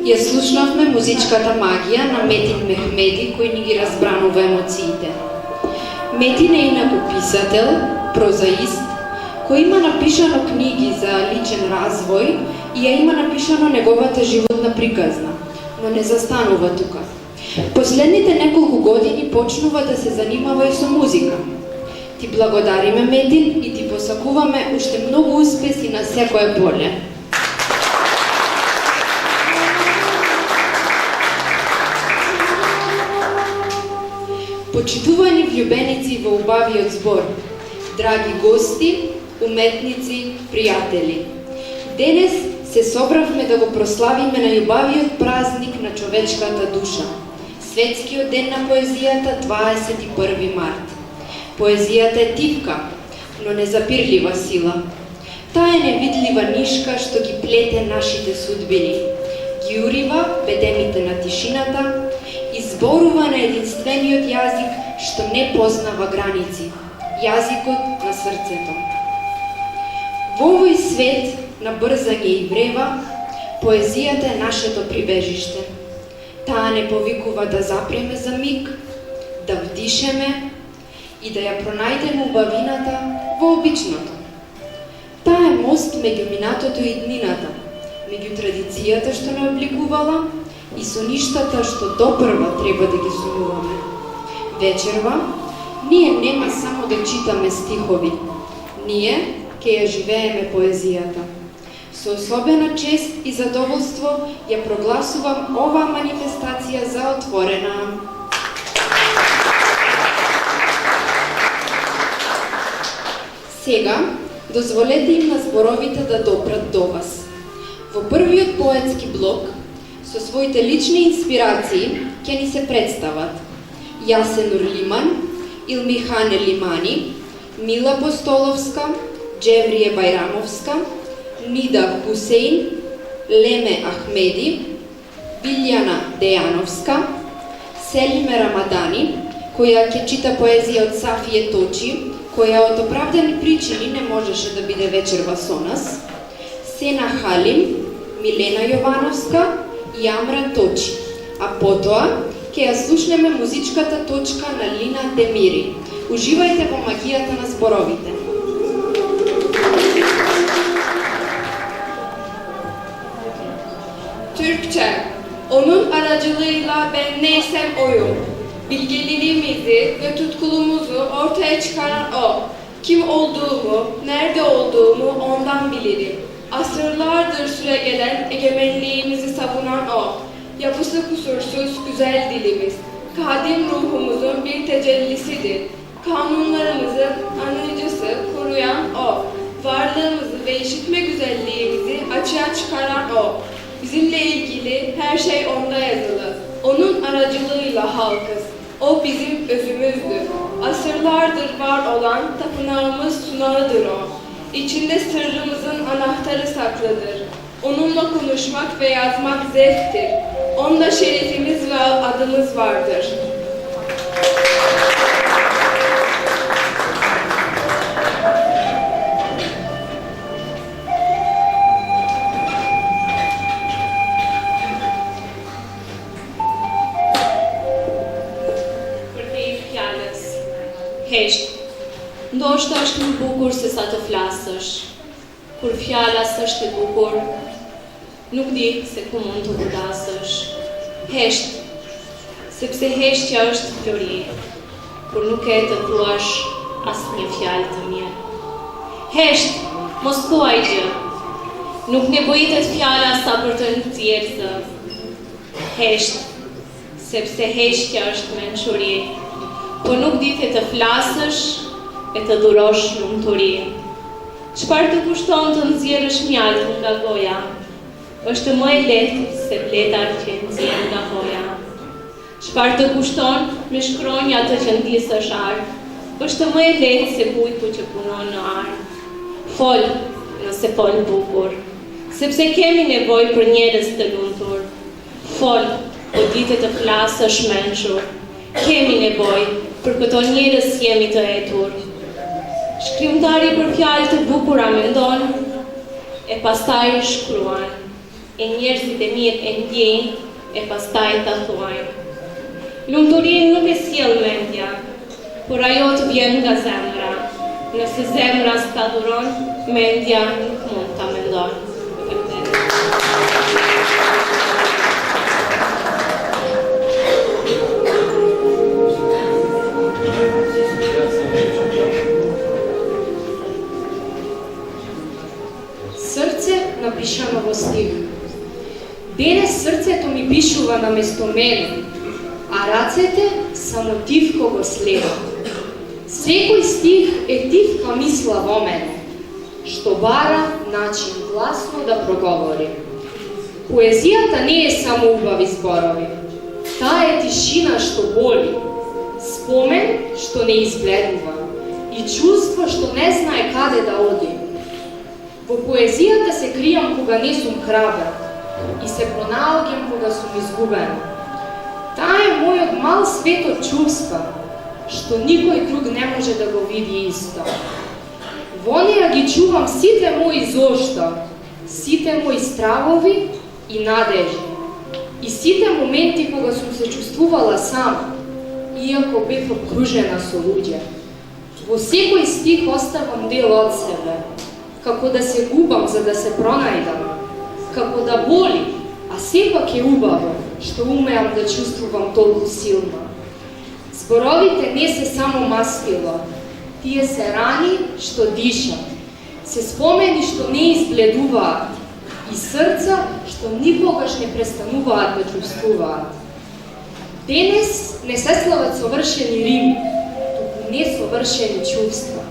Ја слушнавме музичката магија на Метин Мехмеди, кој ни ги разбранува емоциите. Метин е инаку писател, прозаист, кој има напишано книги за личен развој и ја има напишано неговата животна приказна, но не застанува тука. Последните неколку години почнува да се занимава и со музика. Ти благодариме, Метин, и ти посакуваме уште многу успеси на секое поле. Почитувани влюбеници во убавиот збор, драги гости, уметници, пријатели. Денес се собравме да го прославиме најубавиот празник на човечката душа, Светскиот ден на поезијата 21 март. Поезијата е тивка, но незапирлива сила. Таа е невидлива нишка што ги плете нашите судбини, ги урива бедемите на тишината, изборува на единствениот јазик што не познава граници, јазикот на срцето. Во овој свет на брзање и врева, поезијата е нашето прибежиште. Таа не повикува да запреме за миг, да вдишеме и да ја пронајдеме убавината во обичното. Таа е мост меѓу минатото и днината, меѓу традицијата што не обликувала и со ништата што допрва треба да ги сумуваме. Вечерва, ние нема само да читаме стихови, ние ќе ја живееме поезијата. Со особена чест и задоволство ја прогласувам оваа манифестација за отворена. Сега, дозволете им на зборовите да допрат до вас. Во првиот поетски блок, со своите лични инспирации, ќе ни се представат Јасенур Лиман, Илмихане Лимани, Мила Постоловска, Джеврие Байрамовска, Нида Хусейн, Леме Ахмеди, Билјана Дејановска, Селиме Рамадани, која ќе чита поезија од Сафие Точи, која од оправдани причини не можеше да биде вечерва со нас, Сена Халим, Милена Јовановска и Амран Точи, а потоа ќе ја слушнеме музичката точка на Лина Демири. Уживајте во магијата на зборовите. Türkçe, onun aracılığıyla ben neysem oyum. Bilgeliğimizi ve tutkulumuzu ortaya çıkaran o. Kim olduğumu, nerede olduğumu ondan bilirim. Asırlardır süregelen egemenliğimizi savunan o. Yapısı kusursuz güzel dilimiz. Kadim ruhumuzun bir tecellisidir. Kanunlarımızın anlayıcısı, koruyan o. Varlığımızı ve işitme güzelliğimizi açığa çıkaran o. Bizimle ilgili her şey onda yazılı. Onun aracılığıyla halkız. O bizim özümüzdür. Asırlardır var olan tapınağımız sunağıdır o. İçinde sırrımızın anahtarı saklıdır. Onunla konuşmak ve yazmak zevktir. Onda şerefimiz ve adımız vardır. Hesht, ndoshta është më bukur se sa të flasësh. Kur fjala s'është e bukur, nuk di se ku mund të godasësh. Hesht, sepse heshtja është flori, kur nuk e të thuash asnjë fjalë të mirë. Hesht, mos thuaj gjë. Nuk nevojitet fjala sa për të nxjerrë zë. Hesht, sepse heshtja është mençuri. Po nuk ditë të flasësh e të dhurosh lumturi. Çfarë të kushton të nxjerrësh mjaltën nga goja? Është më e lehtë se bletar që nxjerrin nga hoja. Çfarë të kushton me shkronja të që ndisësh ar? Është më e lehtë se bujku që punon në ar. Fol, nëse fol bukur, sepse kemi nevojë për njerëz të lumtur. Fol, po ditë të flasësh mençur. Kemi nevojë për këto njerëz jemi të etur. Shkrimtari për fjalë të bukura mendon, e pastaj shkruan. e njerëzit e mirë e ndjejnë e pastaj ta thuajnë. Lumturinë nuk e sjell mendja, por ajo të vjen nga zemra. Nëse zemra s'ta dhuron, mendja nuk mund ta mendojë. Срце напишано во стих. Денес срцето ми пишува наместо мене, а рацете само тивко го следа. Секој стих е тивка мисла во мене, што бара начин гласно да проговори. Поезијата не е само убави зборови. Таа е тишина што боли, спомен што не изгледува и чувство што не знае каде да оди. Во поезијата се кријам кога не сум храбра и се пронаоѓам кога сум изгубена. Таа е мојот мал свет од чувства, што никој друг не може да го види исто. Во неја ги чувам сите мои зошта, сите мои стравови и надежи, и сите моменти кога сум се чувствувала сама, иако бев окружена со луѓе. Во секој стих оставам дел од себе, како да се губам за да се пронајдам, како да боли, а сепак е убаво што умеам да чувствувам толку силно. Зборовите не се само мастило, тие се рани што дишат, се спомени што не избледуваат и срца што никогаш не престануваат да чувствуваат. Денес не се слават совршени рими, туку несовршени чувства,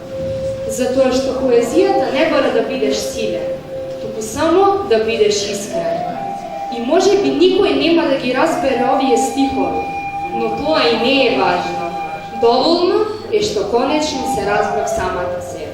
затоа што поезијата не бара да бидеш силен, туку само да бидеш искрен. И може би никој нема да ги разбере овие стихови, но тоа и не е важно. Доволно е што конечно се разбрав самата себе.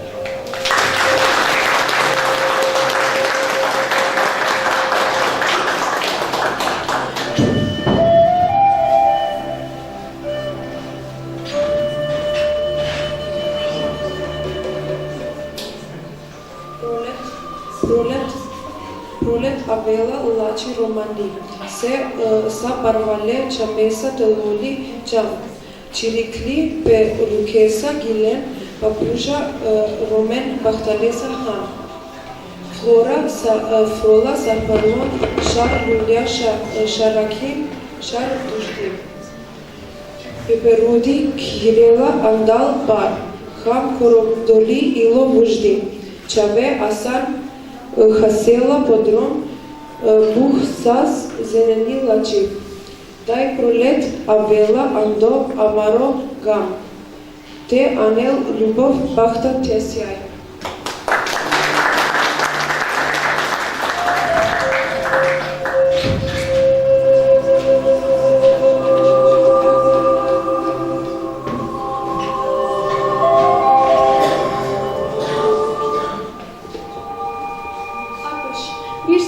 Пролет авела улачи романи, се са парвале чапеса телули чав, чирикли пе рукеса гилен, папужа ромен бахталеса хан. Фрола са парвон, шар лулja шараким, шар дуждим. Пеперуди кирела андал бар, хам коробдоли ило вуждим, чаве асан хасела подром, бух сас зелени лачи. Дай пролет авела андо амаро гам. Те анел любов бахта тесјај.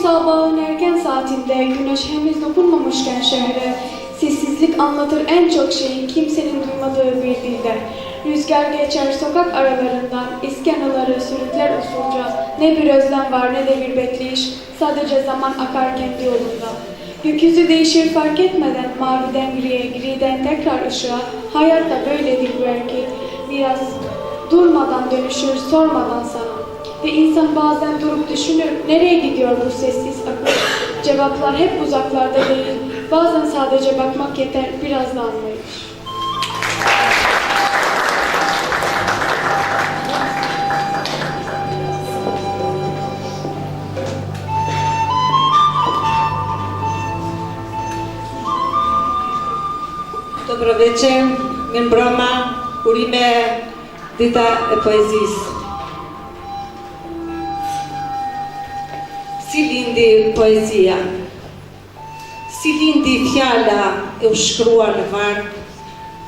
Sabahın erken saatinde güneş henüz dokunmamışken şehre, sessizlik anlatır en çok şeyi kimsenin duymadığı bir dilde. Rüzgar geçer sokak aralarından, iskanaları sürükler usulca. Ne bir özlem var ne de bir bekleyiş, sadece zaman akar kendi yolunda. Gökyüzü değişir fark etmeden, maviden griye, griden tekrar ışığa. Hayat da böyledir belki, biraz durmadan dönüşür, sormadan sana. Ve insan bazen durup düşünür, nereye gidiyor bu sessiz akış? Cevaplar hep uzaklarda değil, bazen sadece bakmak yeter, biraz da anlayış. Dobro večer, mi mbroma, urime Dita e poezisë. Si lindi poezia, si lindi fjala e u shkruar në varg,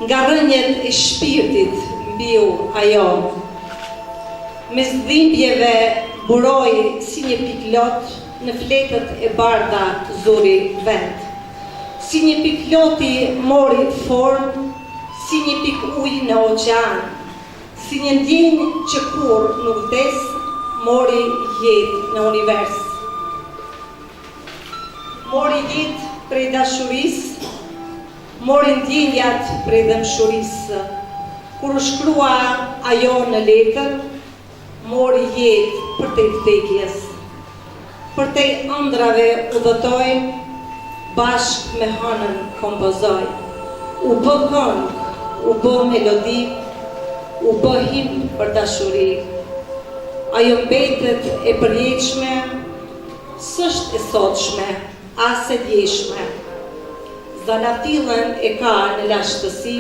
nga rënjet e shpirtit mbiu ajo. Mes dhimbjeve buroi si një piklot në fletët e bardha zuri vend. Si një pikloti mori form, si një pik ujë në oqean, si një ndjenjë që kur nuk vdes, mori jetë në univers. Mori dit prej dashurisë, morin ndjenjat prej dëmshurisë. Kur u shkrua ajo në letër, mori jetë për te vdekjes. Për te ëndrave u dhëtoj, bashk me hënën kompozoj. U bë këngë, u bë melodi, u bë himn për dashuri. Ajo mbetet e përjetshme, s'është e sotshme, as e djeshme. Zanatilën e ka në lashtësi,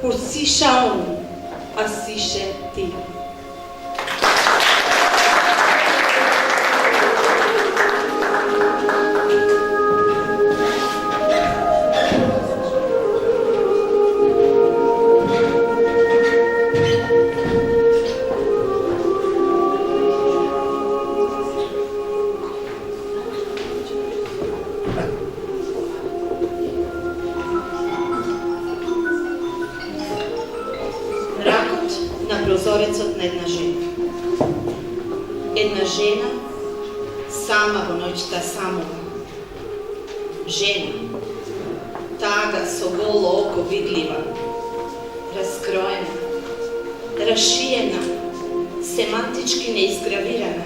kur s'isha unë, as s'ishe ti. Прозорецот на една жена. Една жена, сама во ноќта самова. Жена, тага со голо око видлива, раскроена, расшиена, семантички неизгравирана,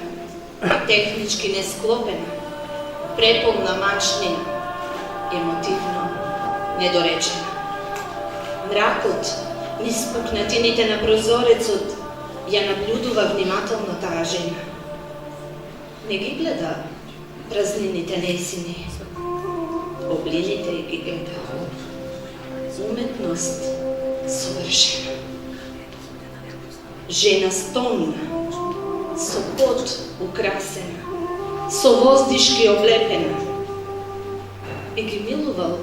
технички несклопена, преполна мачнина, емотивно недоречена. Мракот низ пукнатините на прозорецот ја наблюдува внимателно таа жена. Не ги гледа празнините нејсини, облилите ги гледа. Уметност совршена. Жена стомна, со пот украсена, со воздишки облепена. Би ги милувал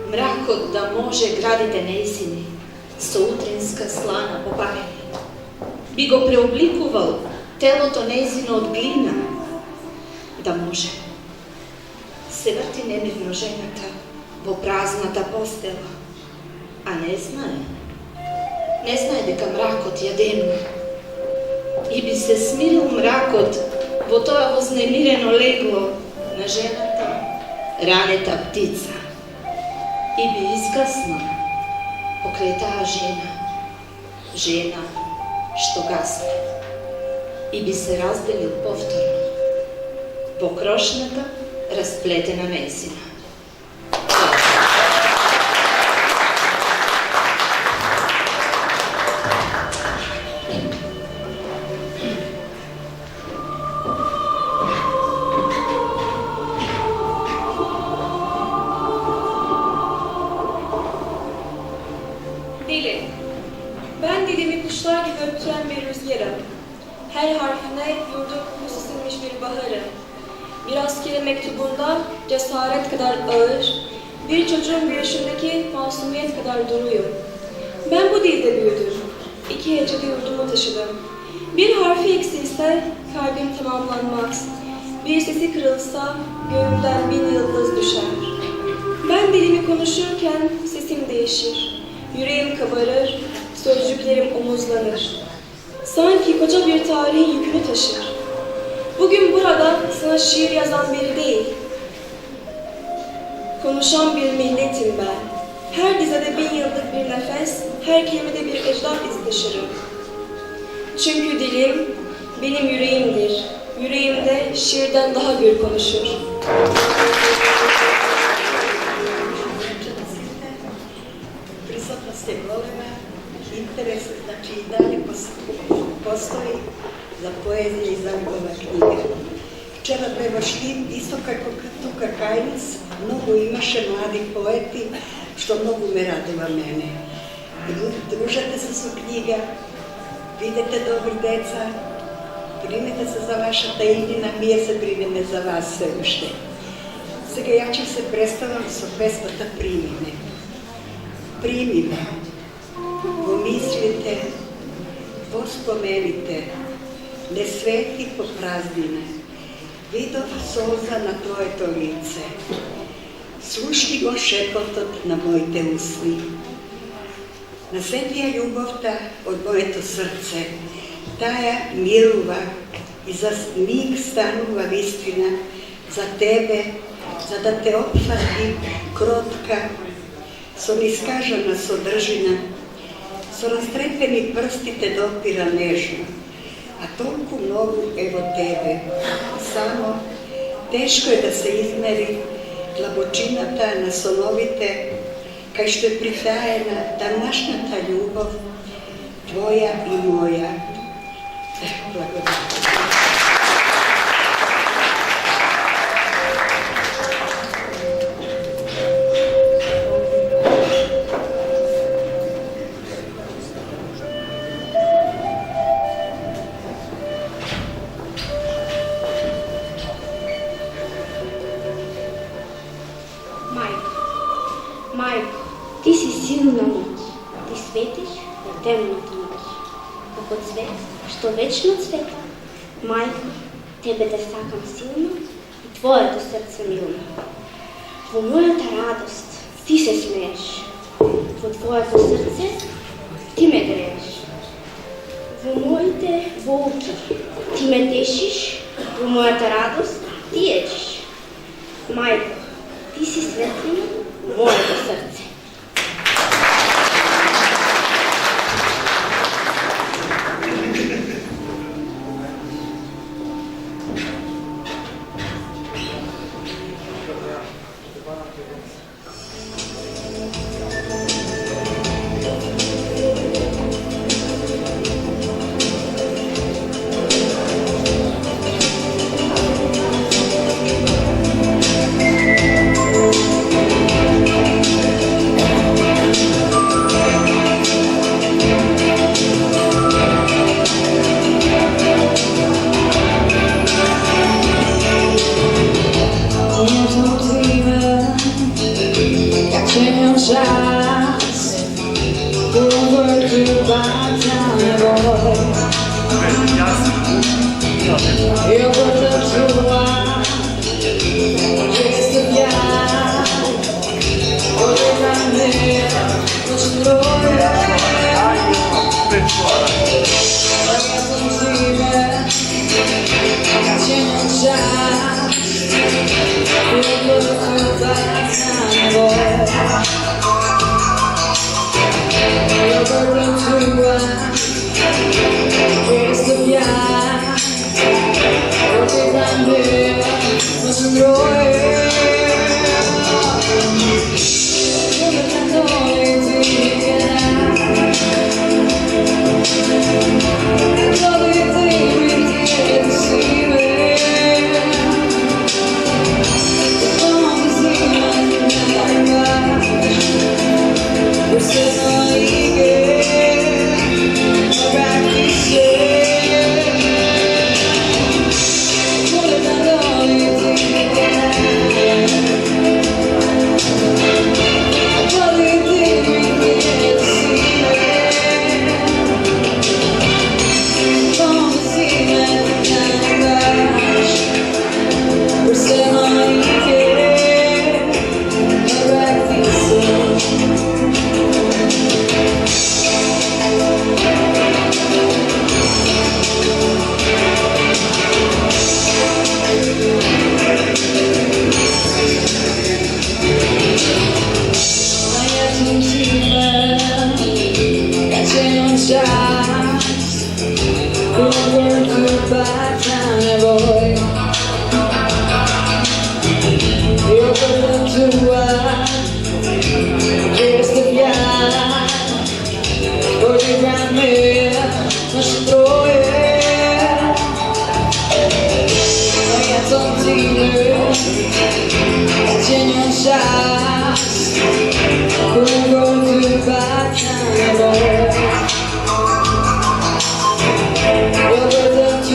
мракот да може градите нејсини, со утринска слана попарени. Би го преобликувал телото нејзино од глина, да може. Се врти немирно жената во празната постела, а не знае дека мракот ја демна. И би се смирил мракот во тоа вознемирено легло на жената, ранета птица. И би изгаснал покрај таа жена што гасне, и би се разделил повторно во крошната расплетена нејзина. Ben dilimi kuşlar gibi öptüren bir rüzgarım. Her harfine yurdum kokusu sinmiş bir baharım. Bir askerin mektubunda cesaret kadar ağır, bir çocuğun yaşındaki masumiyet kadar doluyum. Ben bu dilde büyüdüm. 2 hecede yurdumu taşıdım. Bir harfi eksilse kalbim tamamlanmaz. Bir sesi kırılsa göğümden 1000 yıldız düşer. Ben dilimi konuşurken sesim değişir. Yüreğim kabarır, sözcüklerim omuzlanır. Sanki koca bir tarihin yükünü taşır. Bugün burada sana şiir yazan biri değil, konuşan bir milletim ben. Her dizede 1000 yıllık bir nefes, her kelimede bir ecdat izi taşırım. Çünkü dilim benim yüreğimdir. Yüreğimde şiirden daha gür konuşur. Се голема интерес, значи и дали постои за поезија и за убава книга. Вчера бе во Штип, исто како тука кај нас, многу имаше млади поети, што многу ме радува мене. Дружете се со книга, видете добри деца, примете се за вашата иднина, ние се бrinеме за вас се уште. Сега ја ќе се представам со песмата Примиме. Примиме во мислите, во спомените, не свети по празднине, видов солза на твоето лице. Слушни го шепотот на моите усни. Насетија љубовта од моето срце, таа мирува и за миг станува вистина, за тебе за да те опфати кротка, со нискажана содржина, со растрепени прсти те допира нежно, а толку многу е во тебе. Само тешко е да се измери длабочината на соновите, кај што е притаена данашната љубов, твоја и моја. Благодарам. Мајко, ти си силна моќ, ти светиш во темната ноќ, како цвет што вечно цвета. Мајко, тебе те сакам силно и твоето срце милно. Во мојата радост ти се смееш, во твоето срце ти ме грееш. Во моите болки ти ме тешиш, во мојата радост ти едиш. Мајко, ти си светлина во моето срце.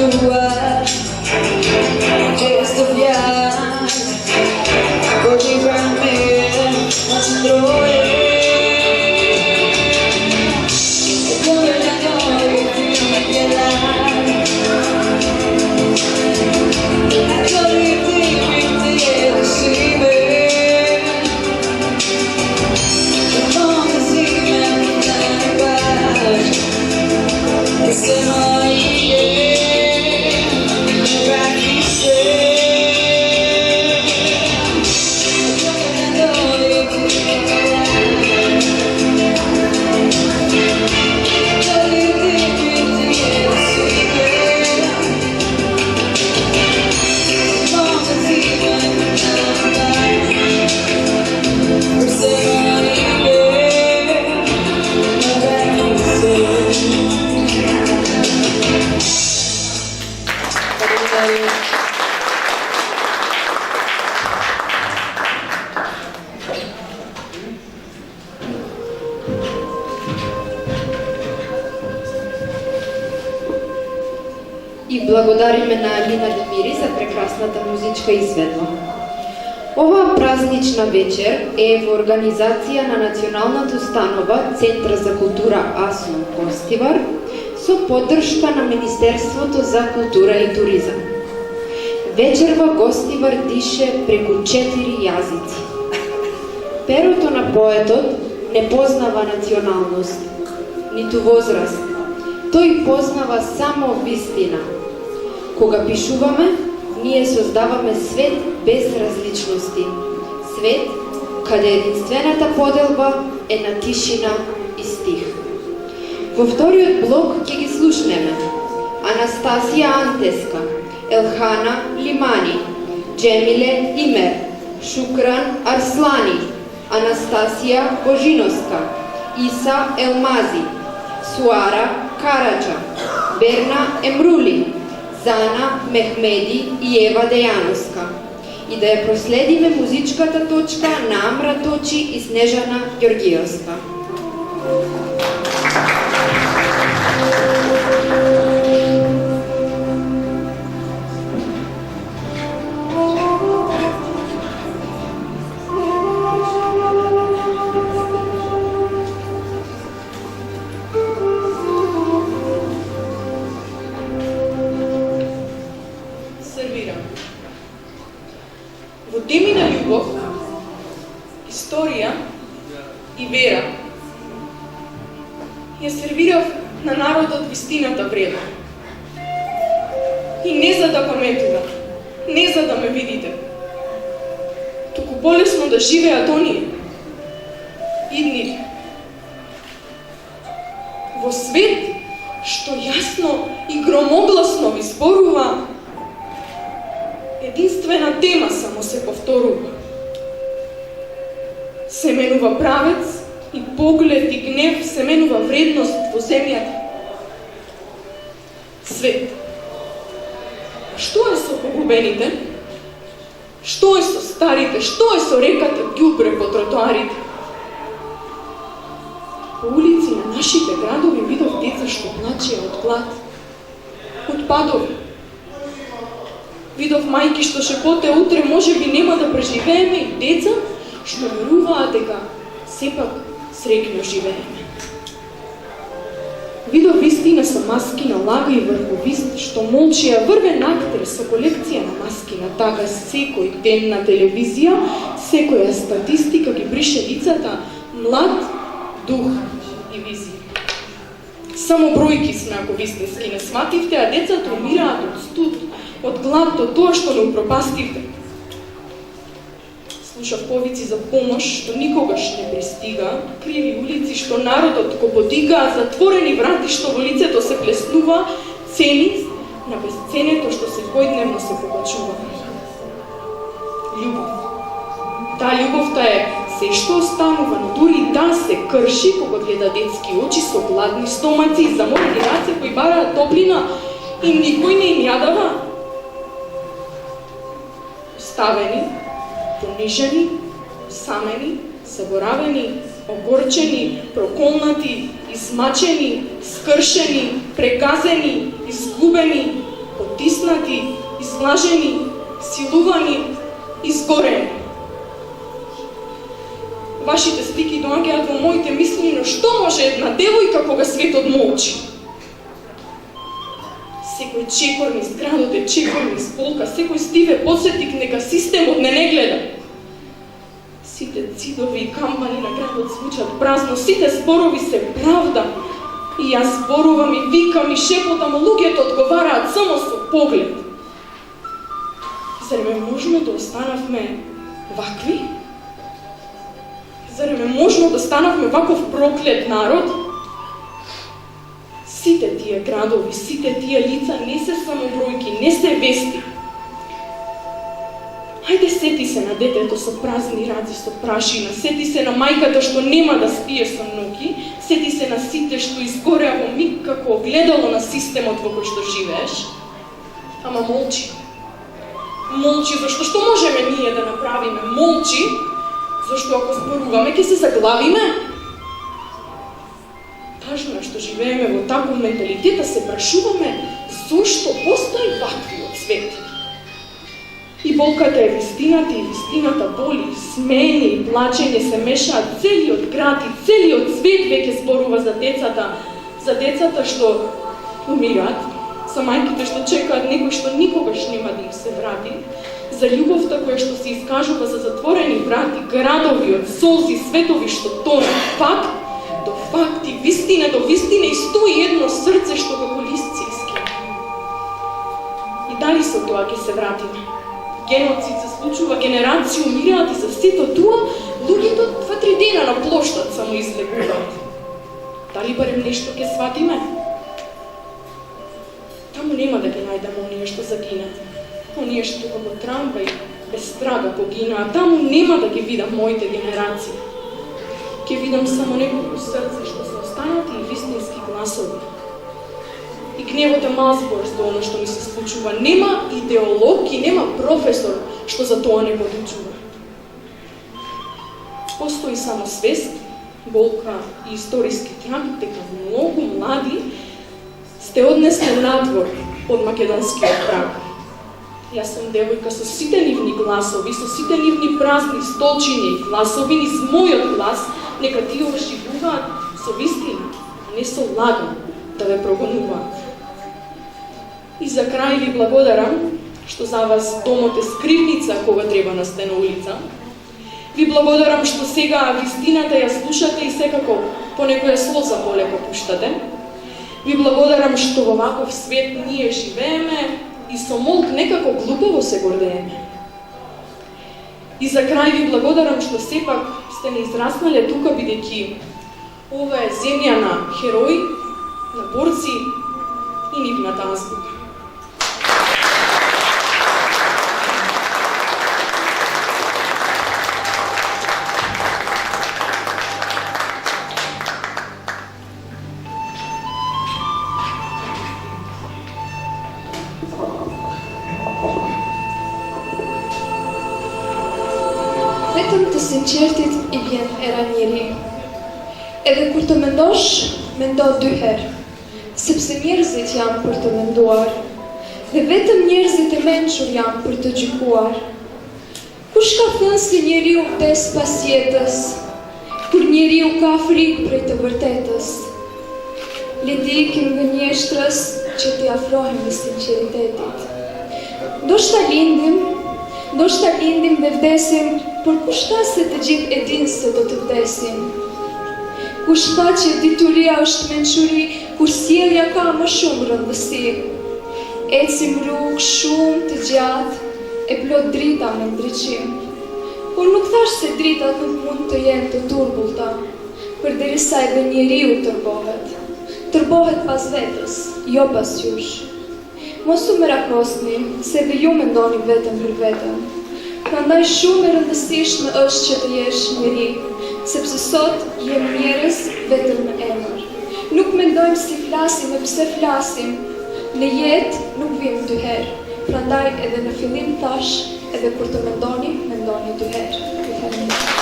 You И благодариме на Алина Демири за прекрасната музичка изведба. Оваа празнична вечер е во организација на Националната установа Центар за култура Асон Гостивар со поддршка на Министерството за култура и туризам. Вечерва Гостивар дише преку 4 јазици. Перото на поетот не познава националност, ниту возраст. Тој познава само вистина. Кога пишуваме, ние создаваме свет без различности. Свет каде единствената поделба е на тишина и стих. Во вториот блок ќе ги слушнеме Анастасија Антеска, Елхана Лимани, Джемиле Имер, Шукран Арслани, Анастасија Божиновска, Иса Елмази, Суара Караджа, Берна Емрули, Зана Мехмеди и Ева Дејановска. И да ја проследиме музичката точка на Амра Точи и Снежана Ѓоргиевска. Во теми на љубов, историја и вера, ја сервирав на народот вистината вредна. И не за да паметува, не за да ме видите, туку полесно да живеат оние, идните. Во свет што јасно и громогласно ви зборува, единствена тема само се повторува. Се менува правец и поглед и гнев, се менува вредност во земјата. Свет. Што е со погубените? Што е со старите? Што е со реката ѓубре по тротоарите? По улици на нашите градови видов деца што плачеа од глад, од падови. Видов мајки што шепоте утре може би нема да преживееме и деца што веруваат дека сепак среќно живееме. Видов вистина со маски на лага и врховист што молчија врвен актер со колекција на маски на тага секој ден на телевизија, секоја статистика ги брише лицата, млад дух и визија. Само бројки сме ако вистински не смативте, а децата умираат од студ, од глад, од тоа што не упропастивте. Слушав повици за помош што никогаш не пристига, криви улици што народот го подига, затворени врати што во лицето се плеснува, цени на безценето што секојдневно се покачува. Љубов. Таа љубовта е се што останува, но дури и таа се крши кога гледа детски очи со гладни стомаци и заморени раце кои бараат топлина и никој не им ја дава. Оставени, понижени, самени, заборавени, огорчени, проколнати, измачени, скршени, прегазени, изгубени, потиснати, излажени, силувани, изгорени. Вашите слики доаѓаат во моите мисли, но што може една девојка кога светот молчи? Секој чекор низ градот е чекор низ полка, секој стиве подсетник нека системот не гледа. Сите цидови и кампани на градот звучат празно, сите зборови се правда. И јас зборувам и викам и шепотам, луѓето одговараат само со поглед. Зарем е можно да останавме вакви? Зарем е можно да станавме ваков проклет народ? Сите тие градови, сите тие лица не се само бројки, не се вести. Хајде сети се на детето со празни раце, со прашина, сети се на мајката што нема да спие со ноги, сети се на сите што изгореа во миг како огледало на системот во кој што живееш. ама молчи. Молчи, зашто што можеме ние да направиме? Молчи, зашто ако зборуваме, ќе се заглавиме. Важно е што живееме во таков менталитет, да се прашуваме зошто постои ваквиот свет. И болката е вистината, и вистината боли, смеење и плачење се мешаат, целиот град и целиот свет веќе зборува за децата што умираат, за мајките што чекаат некој што никогаш нема да им се врати, за љубовта која што се искажува за затворени врати, градови од солзи, светови што тонат, факт до факт и вистина до вистина и 101 срце што како лист се искрива. И дали со тоа ќе се вратиме? Геноцид се случува, генерации умираат и за сето тоа луѓето 2-3 дена на плоштад само излегуваат. Дали барем нешто ќе сватиме? Таму нема да ги најдеме оние што загинат. Оние што како трамвај без трага погинаа, таму нема да ги видам моите генерации. Ќе видам само неколку срце што се останати и вистински гласови. И гневот е мал збор за оно што ми се случува. Нема идеолог и нема професор што за тоа не подучува. Постои само свест, болка и историски траг дека многу млади сте однесли надвор од македонскиот праг. Јас сум девојка со сите нивни гласови, со сите нивни празни столчиња и гласови, низ мојот глас, нека тие оживуваат со вистина, а не со лага да ве прогонуваат. И за крај ви благодарам што за вас домот е скривница кога треба на стена улица. Ви благодарам што сега вистината ја слушате и секако по некоја слоза полеко пуштате. Ви благодарам што во ваков свет ние живееме и со молк некако глупово се гордееме. И за крај ви благодарам што сепак сте не израснале тука бидејќи ова е земја на херои, на борци и нивната азбука. Vetëm të sinqertit I vjen era njeri. Edhe kur të mendosh, mendo 2 herë, sepse njerëzit janë për të menduar, dhe vetëm njerëzit e mençur janë për të gjykuar. Kush ka thënë se njeriu vdes pas jetës, kur njeriu ka frikë prej të vërtetës? Le të ikim nga njeshtrës që t'i afrohemi sinqeritetit. Ndoshta lindim dhe vdesim, por kush tha se të gjithë e dinë se do të vdesim? Kush tha që dituria është mençuri, kur sjellja ka më shumë rëndësi? Ecim rrugë shumë të gjatë, e plot drita me ndriçim. Por nuk thash se dritat nuk mund të jenë të turbullta, përderisa edhe njeriu tërbohet pas vetës, jo pas jush. Mos u merakosni, se dhe ju mendoni vetëm për vetën. Prandaj shumë e rëndësishme është që të jesh njeri, sepse sot jem njerëz vetëm në emër. Nuk mendojmë si flasim e pse flasim, në jetë nuk vim 2 herë. Prandaj edhe në fillim thash, edhe kur të mendoni 2 herë. Ju falenderoj.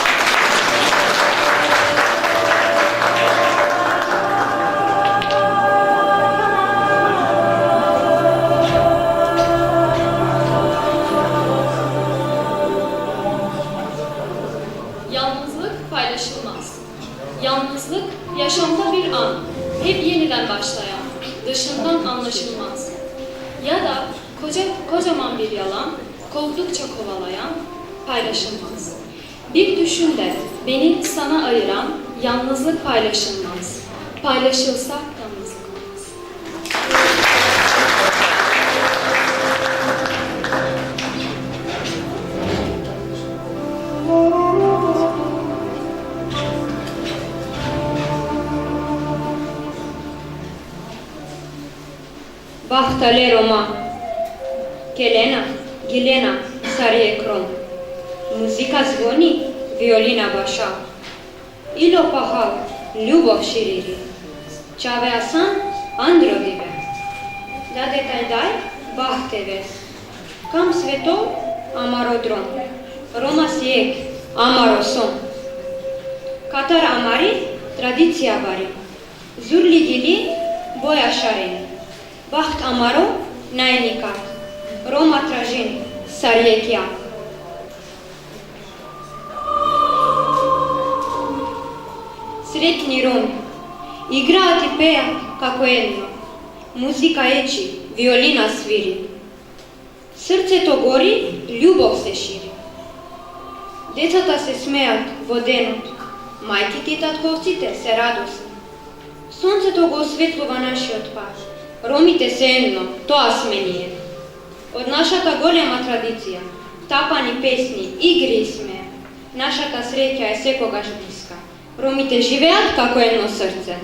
Yalnızlık yaşamda bir an, hep yeniden başlayan, dışından anlaşılmaz. Ya da kocaman bir yalan, kovdukça kovalayan, paylaşılmaz. Bir düşün de beni sana ayıran yalnızlık paylaşılmaz. Paylaşılsa yalnızlık olmaz. Бахтале Рома, Келена, Гилена, Сарие Крон. Музика звони, виолина баша. Ило пахал, любов ширири. Чаве асан, андро диве. Да деталь дай, Бахтевес. Кам свето, амародром. Рома сиек, амаросом. Катар амари, традиција бари. Зурли дили, боја шарени. Бахт амаро, најникак. Рома тражени, сариекја. Сретни роми. Играат и пеат како едно. Музика ечи, виолина свири. Срцето гори, љубов се шири. Децата се смеат во денот. Мајките и татковците се радосни. Сонцето го осветлува нашиот пат. Ромите се едно, тоа сме ние. Од нашата голема традиција, тапани песни, игри и смеа. Нашата среќа е секогаш блиска. Ромите живеат како едно срце.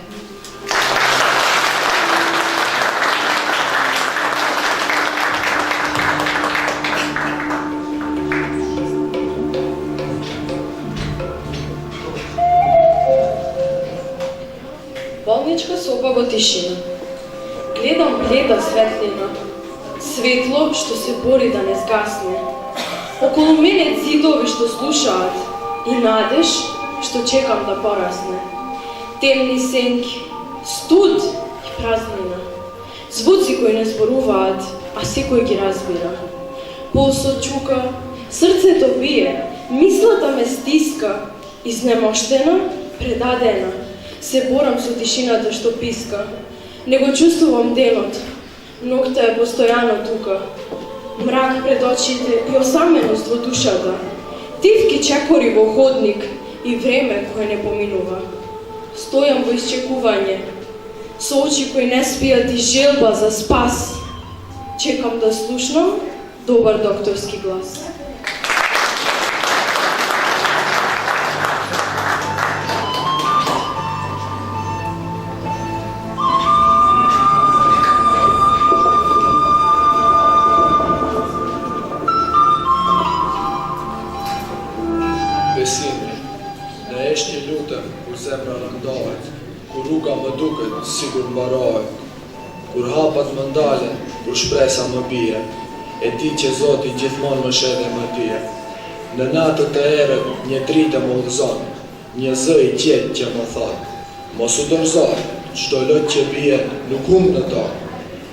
Болничка соба во тишина. Гледам бледа светлина, светло што се бори да не згасне. Околу мене зидови што слушаат и надеж што чекам да порасне. Темни сенки, студ и празнина. Звуци кои не зборуваат, а секој ги разбира. Полсот чука, срцето бие, мислата ме стиска, изнемоштена, предадена. Се борам со тишината што писка. Не го чувствувам денот. Ноќта е постојано тука. Мрак пред очите и осаменост во душата. Тивки чекори во ходник и време кое не поминува. Стојам во исчекување, со очи кои не спијат и желба за спас. Чекам да слушнам добар докторски глас. Kur rruga më duket, sigur mbarohet. Kur hapat më ndalen, kur shpresa më bie, e di që Zoti gjithmonë më sheh dhe më dije. Në natët e errët, një dritë më udhëzon, një zë i qetë që më thot: mos u dorëzoj, çdo lot që bie nuk humb në tokë.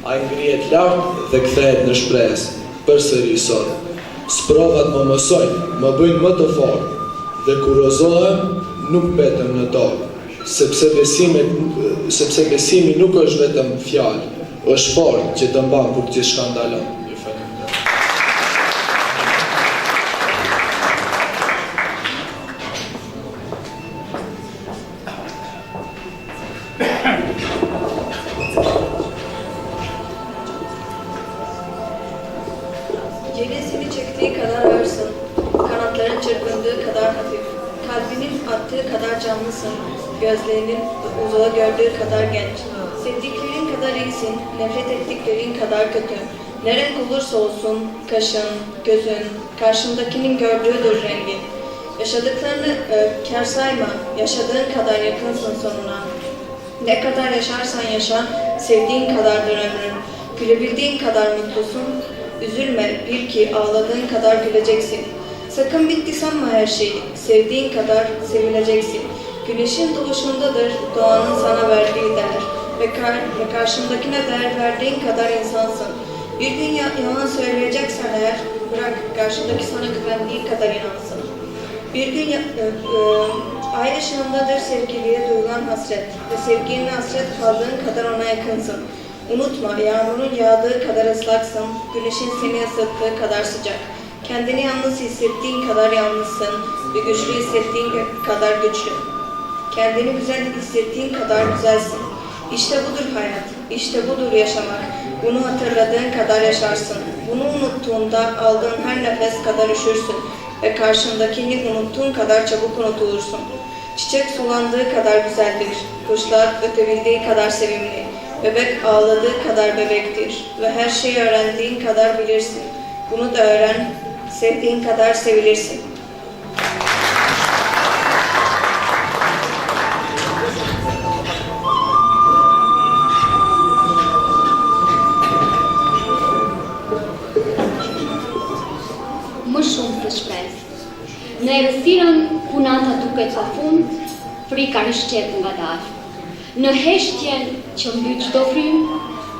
Ai ngrihet lart dhe kthehet në shpresë, përsëri sot. Sprovat më mësojnë, më bëjnë më të fortë, dhe kur ozohem, nuk betem në tokë. Sepse besimi nuk është vetëm fjalë, është fortë që të mban kur gjithçka ndalon. Ju falenderoj. Yelesini çektiği kadar ağırsın, kanatların çırpındığı kadar hafif, kalbinin attığı kadar canlısın, gözlerinin uzağa gördüğü kadar genç. Sevdiklerin kadar iyisin, nefret ettiklerin kadar kötü. Ne renk olursa olsun, kaşın, gözün, karşındakinin gördüğüdür rengi. Yaşadıklarını kâr sayma, yaşadığın kadar yakınsın sonuna. Ne kadar yaşarsan yaşa, sevdiğin kadardır ömrün. Gülebildiğin kadar mutlusun, üzülme, bil ki ağladığın kadar güleceksin. Sakın bitti sanma her şeyi, sevdiğin kadar sevileceksin. Güneşin doğuşundadır doğanın sana verdiği değer ve karşındakine değer verdiğin kadar insansın. Bir gün yalan söyleyeceksen eğer, bırak karşındaki sana güvendiği kadar inansın. Bir gün ay ışığındadır sevgiliye duyulan hasret ve sevginin hasret kaldığın kadar ona yakınsın. Unutma, yağmurun yağdığı kadar ıslaksın, güneşin seni ısıttığı kadar sıcak. Kendini yalnız hissettiğin kadar yalnızsın ve güçlü hissettiğin kadar güçlü. Kendini güzel hissettiğin kadar güzelsin. İşte budur hayat, işte budur yaşamak. Bunu hatırladığın kadar yaşarsın. Bunu unuttuğunda aldığın her nefes kadar üşürsün ve karşındakini unuttuğun kadar çabuk unutulursun. Çiçek sulandığı kadar güzeldir, kuşlar ötebildiği kadar sevimli, bebek ağladığı kadar bebektir ve her şeyi öğrendiğin kadar bilirsin. Bunu da öğren, sevdiğin kadar sevilirsin. më shumë se shpresë. Në errësirën ku nata duket pafund, frika rishqet ngadalë. Në heshtjen që mbyt çdo frym,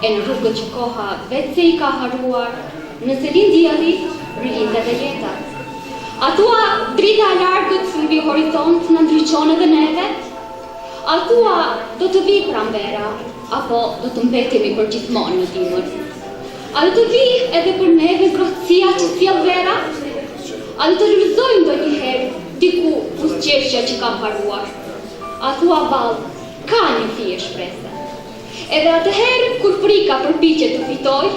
e në rrugët që koha vetë se i ka haruar, nëse lind dielli, rilinde dhe jeta. A thua drita e largët mbi horizont në ndriçon edhe neve? A thua do të vi pranvera, apo do të mbetemi për gjithmonë në dimër? A do të vi edhe për neve ngrohtësia që sjell vera? A do të lulëzojmë ndonjëherë diku buzëqeshja që kam haruar? A thua vallë, ka një fije shprese. Edhe atëherë kur frika përpiqet të fitoj,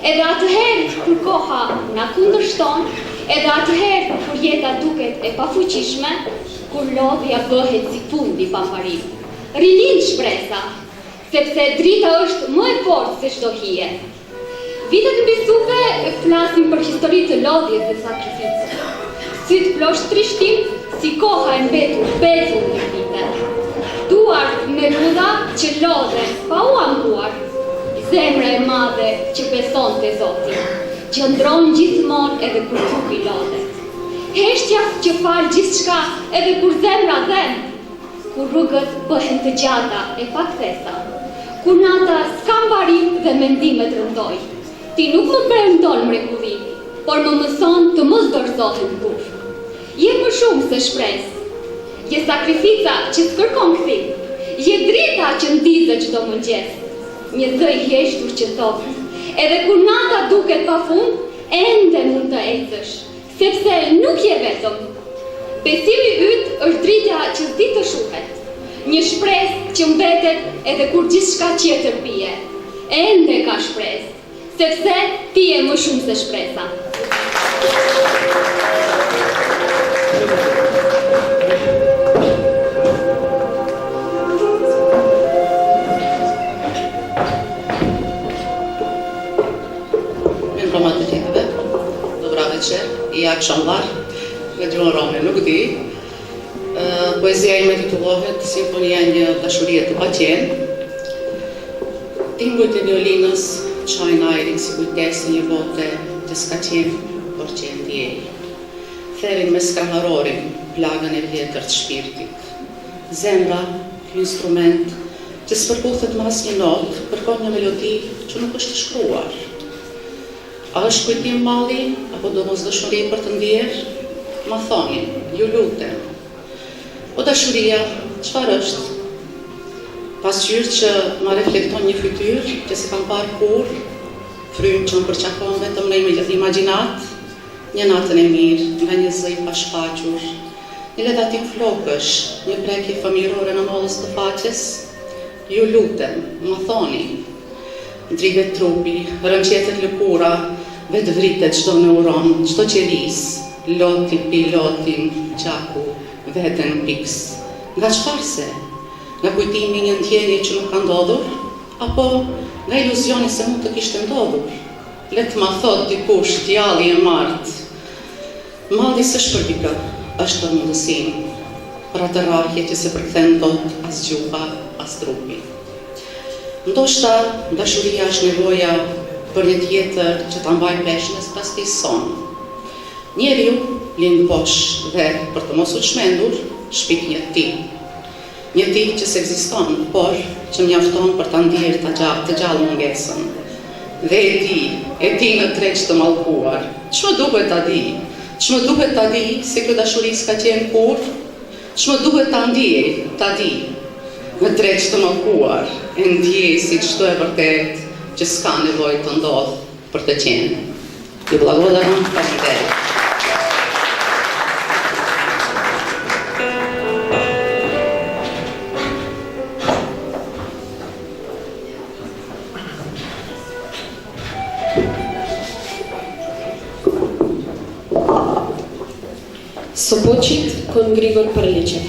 edhe atëherë kur koha na kundërshton, edhe atëherë kur jeta duket e pafuqishme, kur lodhja bëhet si fundi pamparim. Rilind shpresa, sepse drita është më e fortë se çdo hije. Vitet mbi supe flasin për historitë të lodhjes dhe sakrificës. Syt plosh trishtim, si koha e mbetur betur në vite. Duar me rudha që lodhen pa u ankuar, zemra e madhe që beson te Zoti, që ndron gjithmonë edhe kur trupi lodhet. Heshtja që fal gjithçka edhe kur zemra dhem, kur rrugët bëhen të gjata e pakthesa, kur nata s'ka mbarim dhe mendimet rëndoj. Ti nuk më perëndon mrekullinë, por më mëson të mos dorëzohem kurrë. Je më shumë se shpresë. Je sakrifica që s'kërkon kthim. Je drita që ndizet çdo mëngjes. Një zë i heshtur që thotë, edhe kur nata duket pafund, ende mund të ecësh, sepse nuk je vetëm. Besimi yt është drita që s'di të shuhet. Një shpresë që mbetet edhe kur gjithçka tjetër bie. Ende ka shpresë, sepse ti je më shumë se shpresa. Dobra večer, i ja Kshomvar, me gjuhën rome nuk di. Poezia ime titullohet Simfonia e një dashurie të paqen. Timbujt e violinës çojnë ajrin si kujtesë një bote që s'ka qenë, por që e ndjej. Therin me skraharorin, plagën e vjetër të shpirtit. Zemra, ky instrument që s'përkuthet me asnjë notë, kërkon një melodi që nuk është shkruar. A është kujtim malli, apo domosdoshmëri për të ndjerë? Ma thoni, ju lutem. Po dashuria, çfarë është? Pasqyrë që ma reflekton një fytyrë që si kam parë kur, frym që më përqafon vetëm në imagjinat, një natën e mirë, nga një zë i pashfaqur, një ledatim flokësh, një prekje fëmijërore në mollës të faqes. Ju lutem, ma thoni. Drihet trupi, rënqetet lëkura, vetë vritet çdo neuron, çdo qelis, loti pilotin, gjaku, veten piks. Nga çfarë se? Nga kujtimi një ndjenje që nuk ka ndodhur, apo nga iluzioni se mund të kishte ndodhur? Le të ma thot dikush djalli e martë. Malli s'është për dikë, është për mundësinë, për atë rrahje që se përkthen dot as gjuha, as trupi. Ndoshta dashuria është nevoja për një tjetër që ta mbaj peshnes pas t'i son. Njeriu lind bosh dhe për të mos u çmendur, shpik një ti. Një ti që s'ekziston, por që mjafton për ta ndjerë të gjallë mungesën. Dhe e ti në treq të mallkuar. Ç'më duhet ta di? Ç'më duhet ta di se kjo dashuri s'ka qenë kurrë? Ç'më duhet ta ndjej, ta di? Në treq të mallkuar, e ndjej si çdo e vërtet që s'ka nevojë të ndodh për të qenë. Ju blagodarim, faleminderit. Сопочит кон Григор Прличев.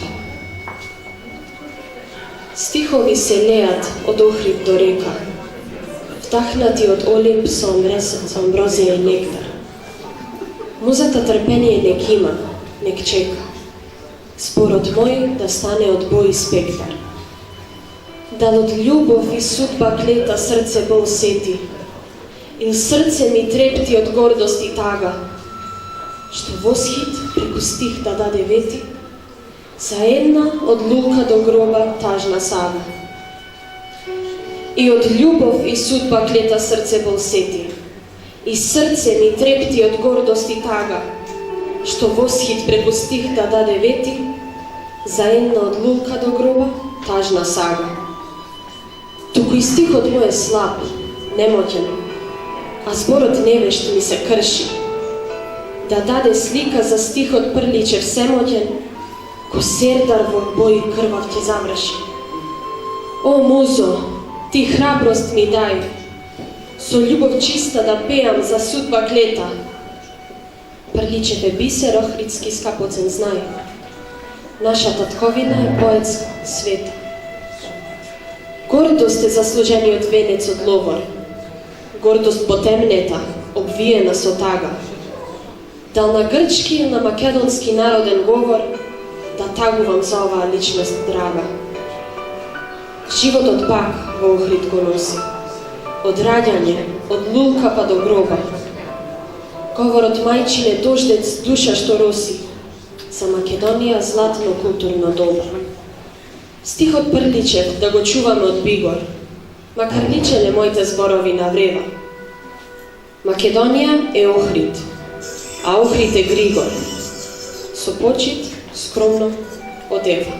Стихови се леат од Охрид до река, вдахнати од Олимп со амброзија и нектар. Музата трпение нек има, нек чека. Спорот мој да стане од бој и спектар. Дал од љубов и судба клета срце бол сети, ил срце ми трепти од гордост и тага. што восхит преку стих да даде вети, за една од лука до гроба тажна сага. И од љубов и судба клета срце бол сети, и срце ми трепти од гордост и тага, што восхит преку стих да даде вети, за една од лука до гроба тажна сага. Туку и стихот мој е слаб, немотен, а зборот невешт ми се крши. Да даде слика за стихот Прличев семоќен, ко сердар во бој крвав ќе заврши. О, музо, ти храброст ми дај, со љубов чиста да пеам за судба клета. Прличев е бисер, Охридски скапоцен знај. Наша татковина е поетска света. Гордост е заслужениот венец од ловор. Гордост потемнета, обвиена со тага. Дал на грчки и на македонски народен говор да тагувам за оваа личност драга. Животот пак во Охрид го носи. Од раѓање, од лулка па до гроба. Говорот мајчин е дождец душа што роси. За Македонија златно културно добро. Стихот Прличев да го чуваме од Бигор, макар личеле моите зборови на врева. Македонија е Охрид, а Охрид е Григор. Со почит, скромно, од Ева.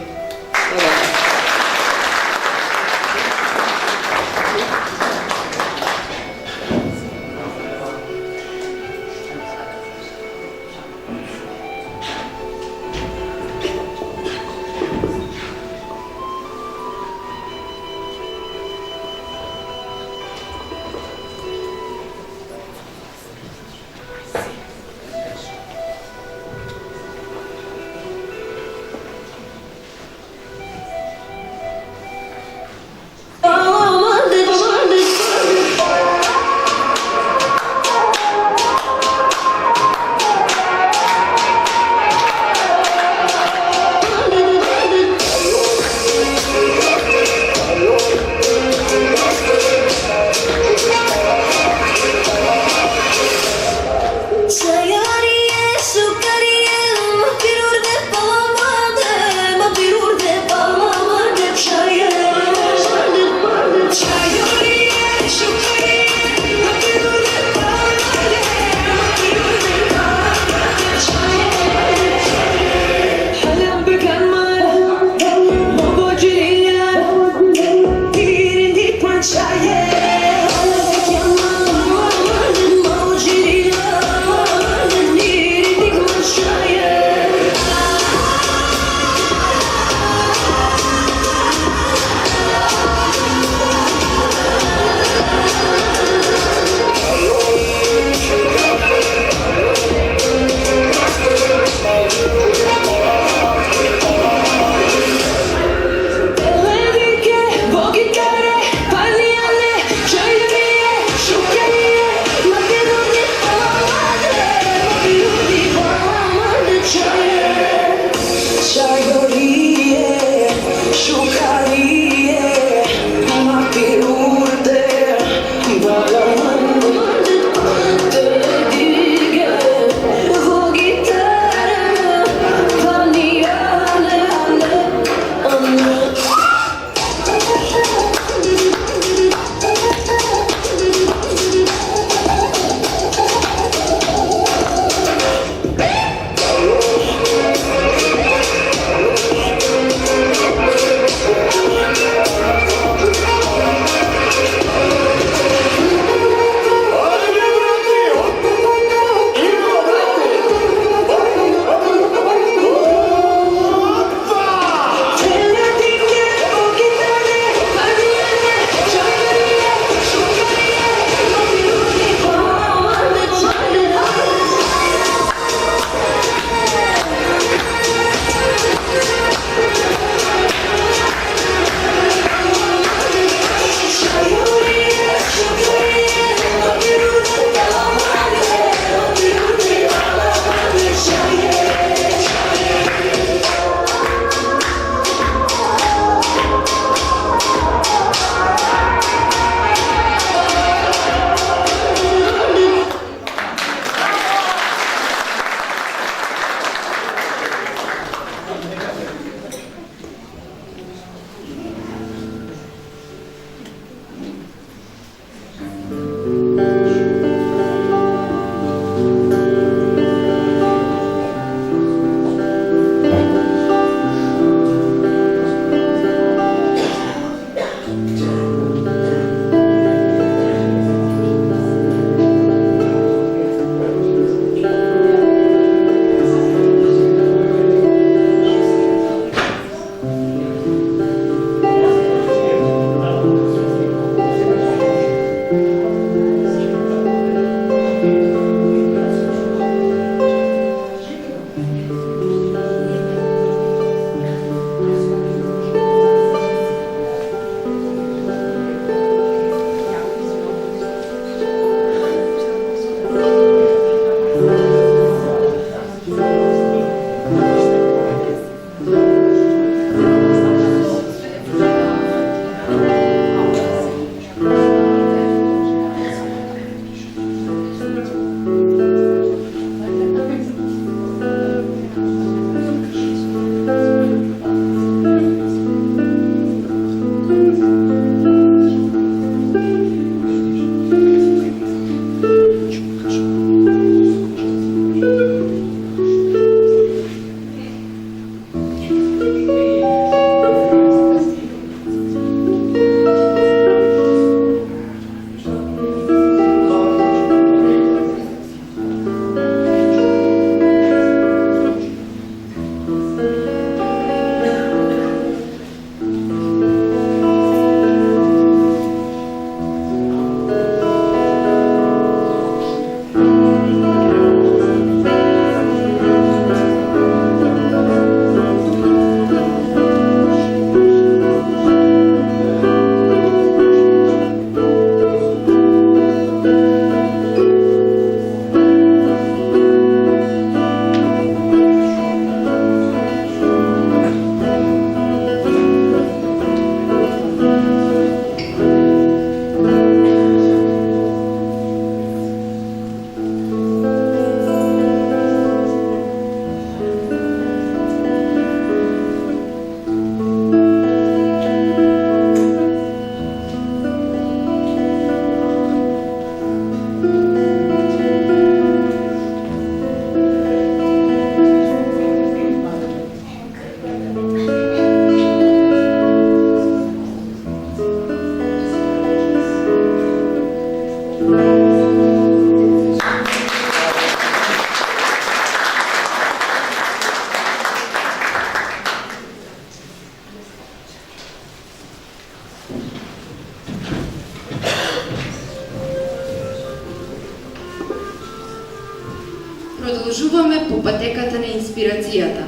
продолжуваме по патеката на инспирацијата.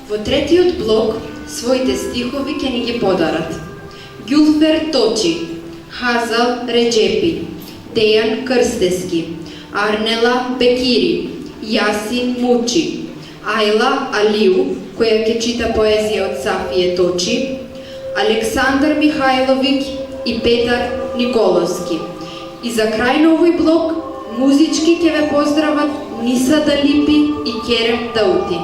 Во третиот блок, своите стихови ќе ни ги подарат Гюлфер Точи, Хазал Реджепи, Дејан Крстески, Арнела Бекири, Јасин Мучи, Ајла Алиу, која ќе чита поезија од Сафие Точи, Александар Михајловиќ и Петар Николовски. И за крај на овој блок, музички ќе ве поздрават Ниса Далипи и Керем Даути.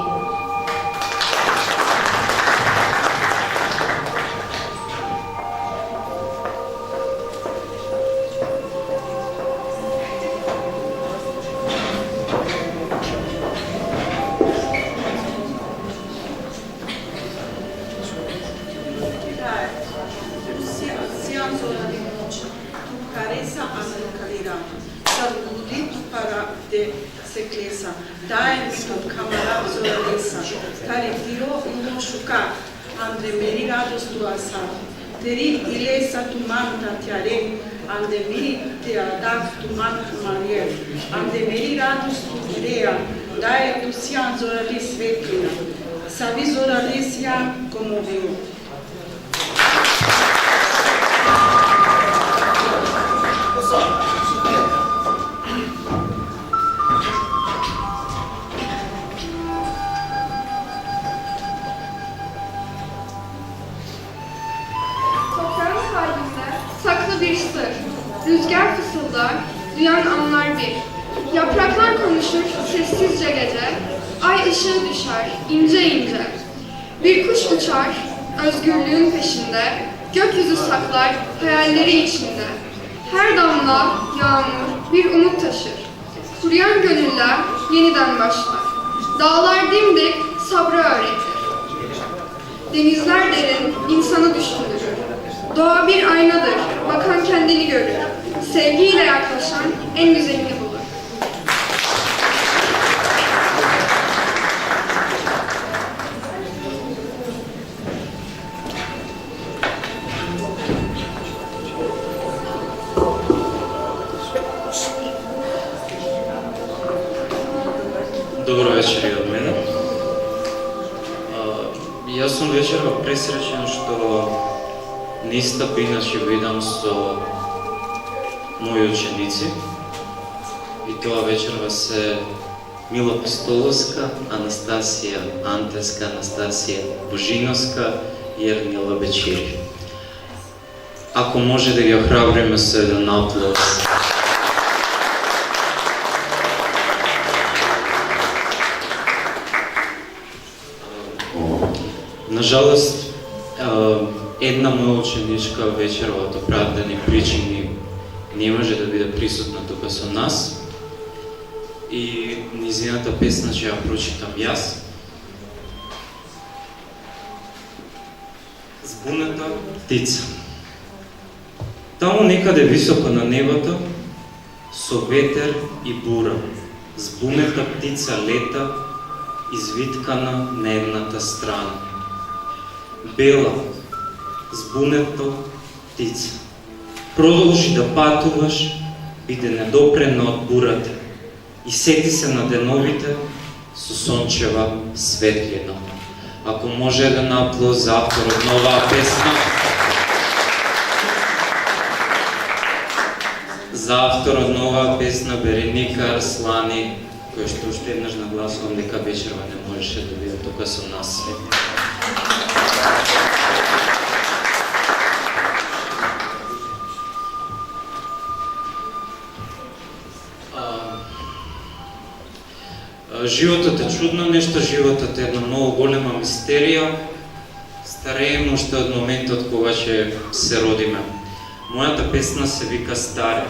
Bir sır, rüzgar fısıldar, duyan anlar bir. Yapraklar konuşur sessizce gece, ay ışığı düşer ince ince. Bir kuş uçar özgürlüğün peşinde, gökyüzü saklar hayalleri içinde. Her damla yağmur bir umut taşır. Kuruyan gönüller yeniden başlar. Dağlar dimdik sabrı öğretir. Denizler derin insanı düşündürür. Doğa bir aynadır, bakan kendini görür. Sevgiyle yaklaşan en güzelini bulur. Добро вечер и од мене. Јас сум вечерва пресречен што не истапи, иначе видам со мои ученици. И тоа вечерва се Мила Пистоловска, Анастасија Антеска, Анастасија Божиновска и Ернила Бечири. Ако може да ги охрабриме со еден аплауз. Нажалост, една моја ученичка вечерва од оправдани причини не може да биде присутна тука со нас и низината песна ќе ја прочитам јас. Збуната птица. Таму некаде високо на небото, со ветер и бура, збунета птица лета, извиткана на едната страна. Бела, збунето птица. Продолжи да патуваш, биде недопрена од бурата и сети се на деновите со сончева светлина. Ако може еден аплауз за авторот на оваа песна. За авторот на оваа песна Береника Арслани, кој што уште еднаш нагласувам дека вечерва не можеше да биде тука со нас. Животот е чудно нешто, животот е една многу голема мистерија. Старееме уште од моментот кога ќе се родиме. Мојата песна се вика Старе.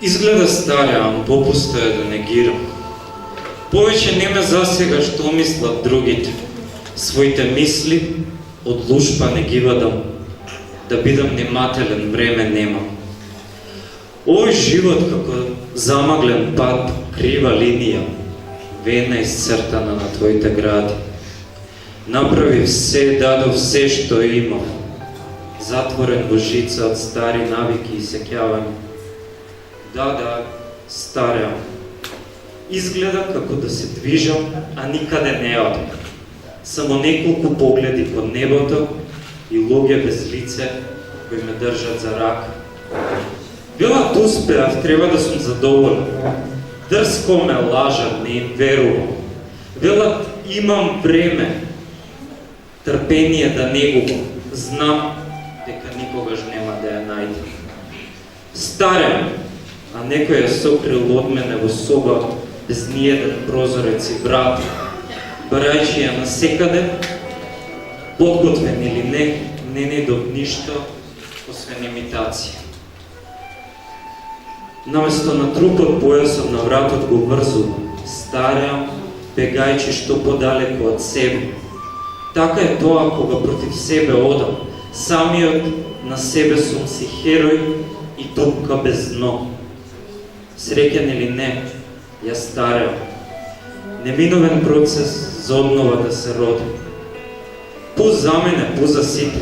Изгледа старе, ама попусто е да негирам. Повеќе не ме засега што мислат другите. Своите мисли од лушпа не ги вадам. Да бидам внимателен, време немам. Овој живот како замаглен пат, крива линија, вена исцртана на твоите гради. Направив се, дадов се што имав, затворен во жица од стари навики и сеќавања. Да, стареам. Изгледа како да се движам, а никаде не одам. Само неколку погледи кон небото и луѓе без лице кои ме држат за рака. Велат успеав, треба да сум задоволен. Дрско ме лажат, не им верувам. Велат имам време, трпение да негувам. Знам дека никогаш нема да ја најдем. Стареам, а некој ја сокрил од мене во соба без ниеден прозорец и врата. Барајќи ја насекаде, подготвен или не недов ништо, освен имитација. Наместо на трупот појасот на вратот го врзувам. Стареам, бегајќи што подалеку од себе. Така е тоа кога против себе одам. Самиот на себе сум си херој и дупка без дно. Среќен или не, ја стареам. Неминовен процес за обнова да се роди. Пу за мене, пу за сите.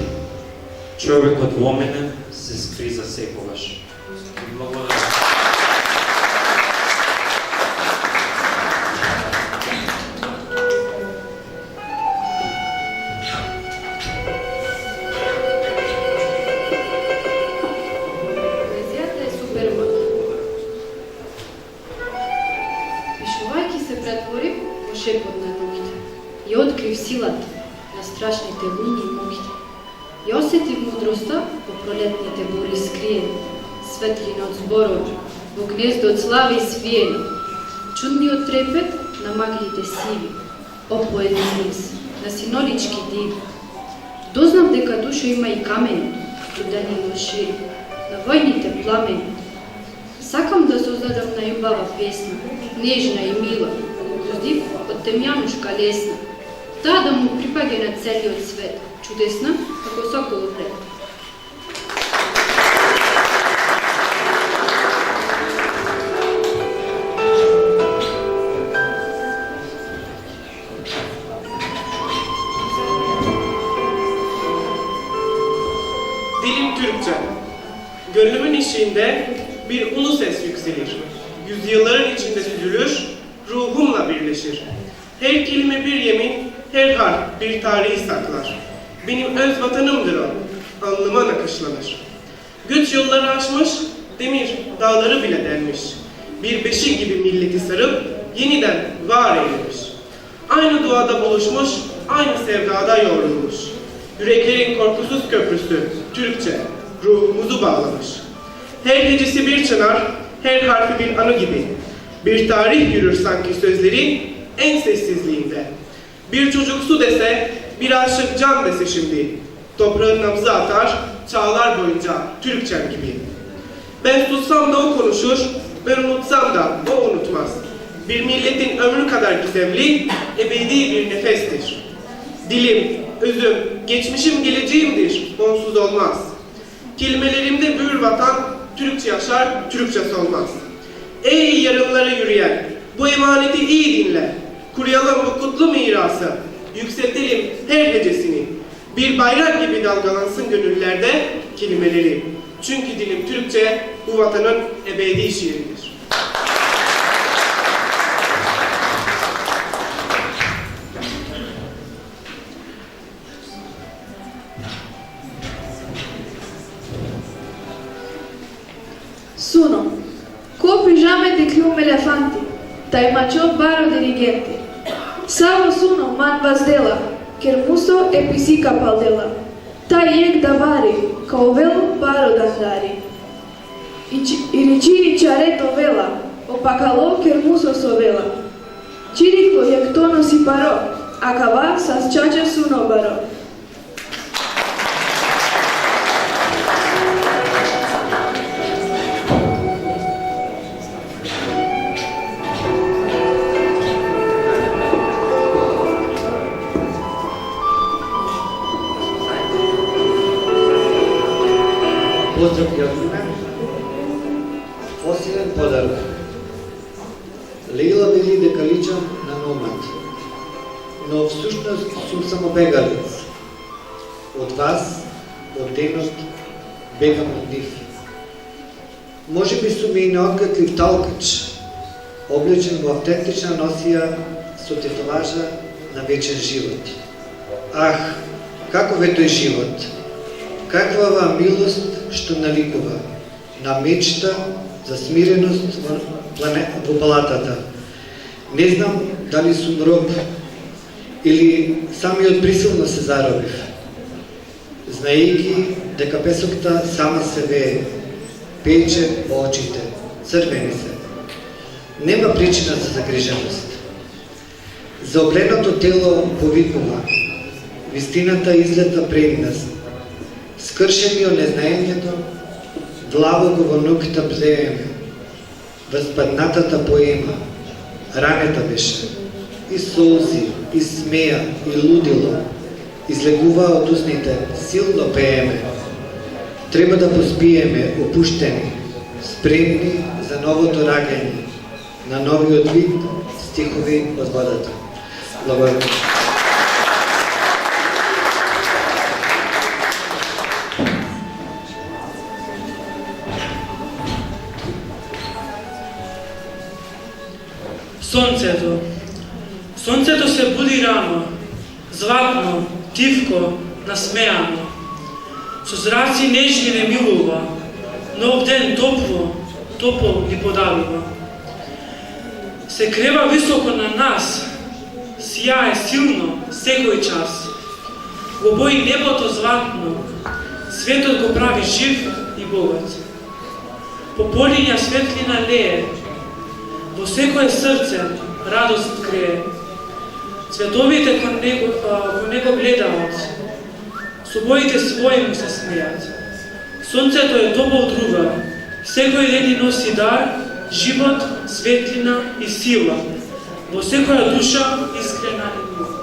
Човекот во мене се скри за секогаш. Благодарам. Поезијата е супермод. Пишувајќи се претворив во шепот на ногите и открив силата на страшните луни и мугите. И осетив мудроста во пролетните бори скриени, светлина од зборови, во гнездо од слави свиени, чудниот трепет на магиите сиви, опоедни низ, на синолички диви. Дознав дека душа има и камени, студени во шири, на војните пламени. Сакам да создадам најубава песна, нежна и мила, воздив од темјанушка лесна, таа да му припаѓа на целиот свет, чудесна како соколов лет. Dilim Türkçe. Gönlümün içinde bir ulu ses yükselir. Yüzyılların içinde süzülür, ruhumla birleşir. Her kelime bir yemin, her harf bir tarihi saklar. Benim öz vatanımdır o, alnıma nakışlanır. Güç yolları aşmış, demir dağları bile delmiş. Bir beşik gibi milleti sarıp yeniden var eylemiş. Aynı duada buluşmuş, aynı sevdada yoğrulmuş. Yüreklerin korkusuz köprüsü, Türkçe, ruhumuzu bağlamış. Her hecesi bir çınar, her harfi bir anı gibi. Bir tarih yürür sanki sözleri en sessizliğinde. Bir çocuk su dese, bir aşık can dese şimdi. Toprağın nabzı atar, çağlar boyunca Türkçem gibi. Ben sussam da o konuşur, ben unutsam da o unutmaz. Bir milletin ömrü kadar gizemli, ebedi bir nefestir. Dilim, özüm, geçmişim geleceğimdir, onsuz olmaz. Kelimelerimde büyür vatan, Türkçe yaşar, Türkçe solmaz. Ey yarınlara yürüyen, bu emaneti iyi dinle. Kuruyalım bu kutlu mirası, yükseltelim her hecesini. Bir bayrak gibi dalgalansın gönüllerde kelimeleri. Çünkü dilim Türkçe, bu vatanın ebedi şiiridir. Suno. Co pigiame di clum elefanti, tai macho baro dirigenti. Samo suno man vazdela, ker muso e pisica paldela. Tai ek davari, kao velo baro dandari. I riciri ciareto vela, opacalo ker muso sovela. Ciriko jak tono si paro, akava sas chacha suno baro. Поздрав јавниме, посилен подарок. Леила вели дека личам на номад, но всушност сум само бегалец. Од вас, од денот, бегам од нив. Може би сум и неотгатлив талкач, облечен во автентична носија со тетоважа на вечен живот. Ах, каков е тој живот? Каква милост што наликува на мечта за смиреност во палатата. Не знам дали сум роб или самиот присилно се заробив, знаејќи дека песокта сама се вее, пече во очите, црвени се. Нема причина за загриженост. За обленото тело повикува, вистината излета пред нас. Скршени од незнаењето, длабоко во нукта плееме, воспаднатата поема, ранета беше, и солзи, и смеја, и лудило, излегува од устните, силно пееме. Треба да поспиеме, опуштени, спремни за новото раѓање, на новиот вид стихови од водата. Благодарам. Сонцето. Сонцето се буди рано, златно, тивко, насмеано. Со зраци нежни не милува, нов ден топло ни подавува. Се крева високо на нас, сјае силно секој час. Го бои небото златно, светот го прави жив и богат. Пополиња светлина лее, во секое срце радост крее. Цветовите кон него гледаат, со боите своји му се смејат. Сонцето е топол друга, секој ден ни носи дар, живот, светлина и сила. Во секоја душа искрена и мила.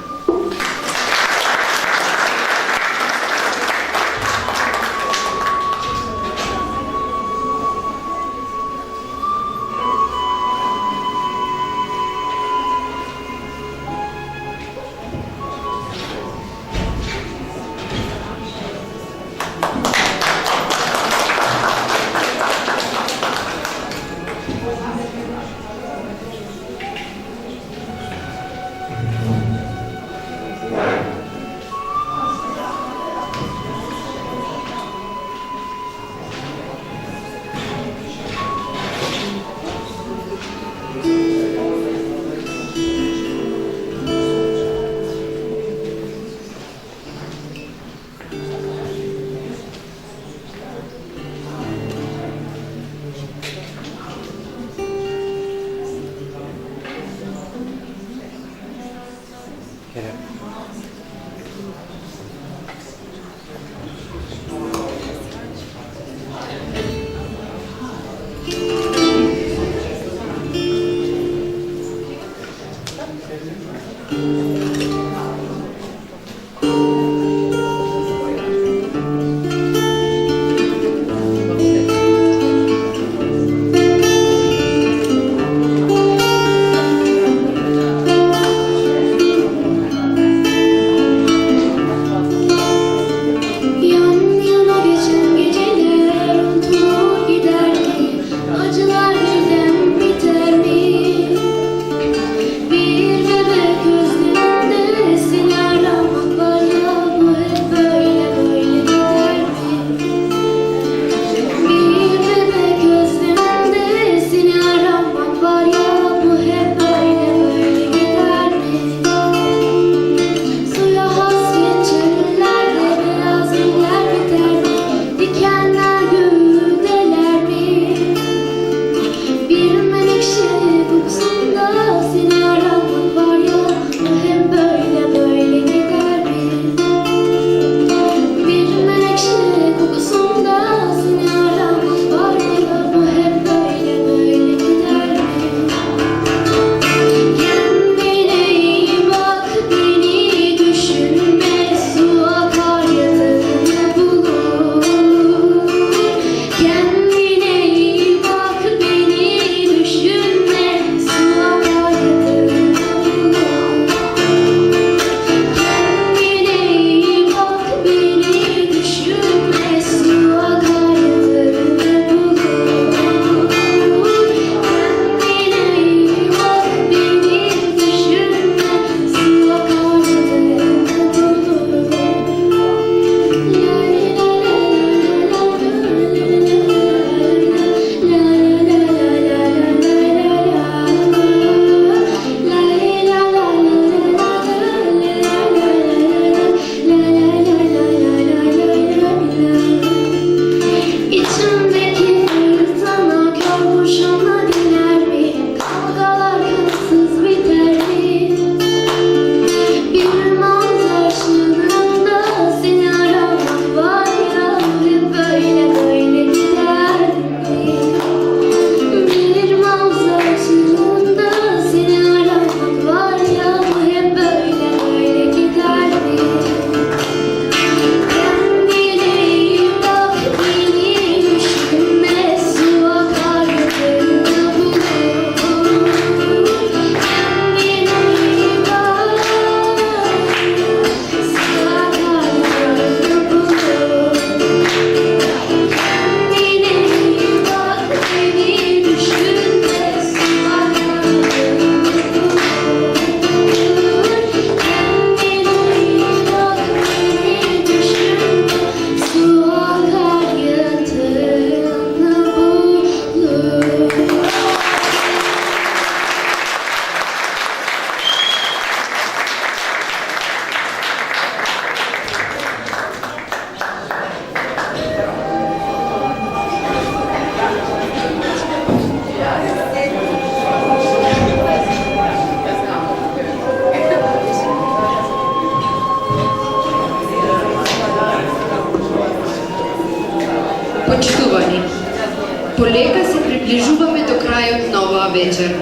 Полека се приближуваме до крајот на оваа вечер.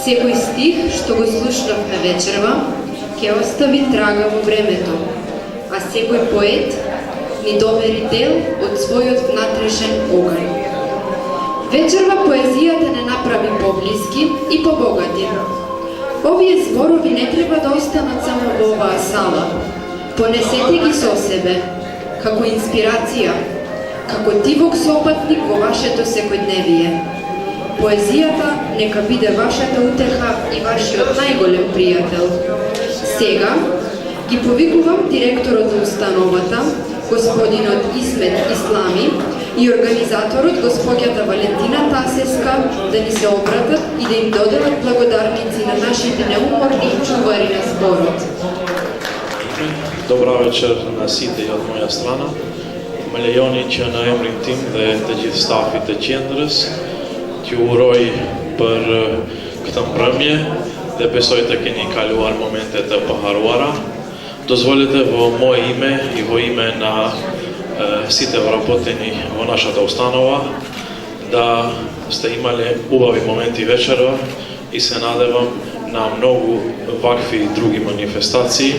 Секој стих што го слушнавме вечерва ќе остави трага во времето, а секој поет ни довери дел од својот внатрешен оган. Вечерва поезијата не направи поблиски и побогати. Овие зборови не треба да останат само во оваа сала. Понесете ги со себе, како инспирација, како тивок сопатник во вашето секојдневие. Поезијата нека биде вашата утеха и вашиот најголем пријател. Сега ги повикувам директорот на установата, господинот Исмет Ислами, и организаторот госпоѓата Валентина Тасеска да ни се обратат и да им доделат благодарници на нашите неуморни чувари на зборот. Добра вечер на сите и од моја страна. Милиони që në emrin tim dhe të gjithë stafit të qendrës, t'ju uroj për këtë mbrëmje dhe besoj të keni kaluar momente të paharuara. Dozvolite vo moje ime i vo ime na site вработени во нашата установа да сте имале убави моменти вечерва и се надевам на многу вакви други манифестации.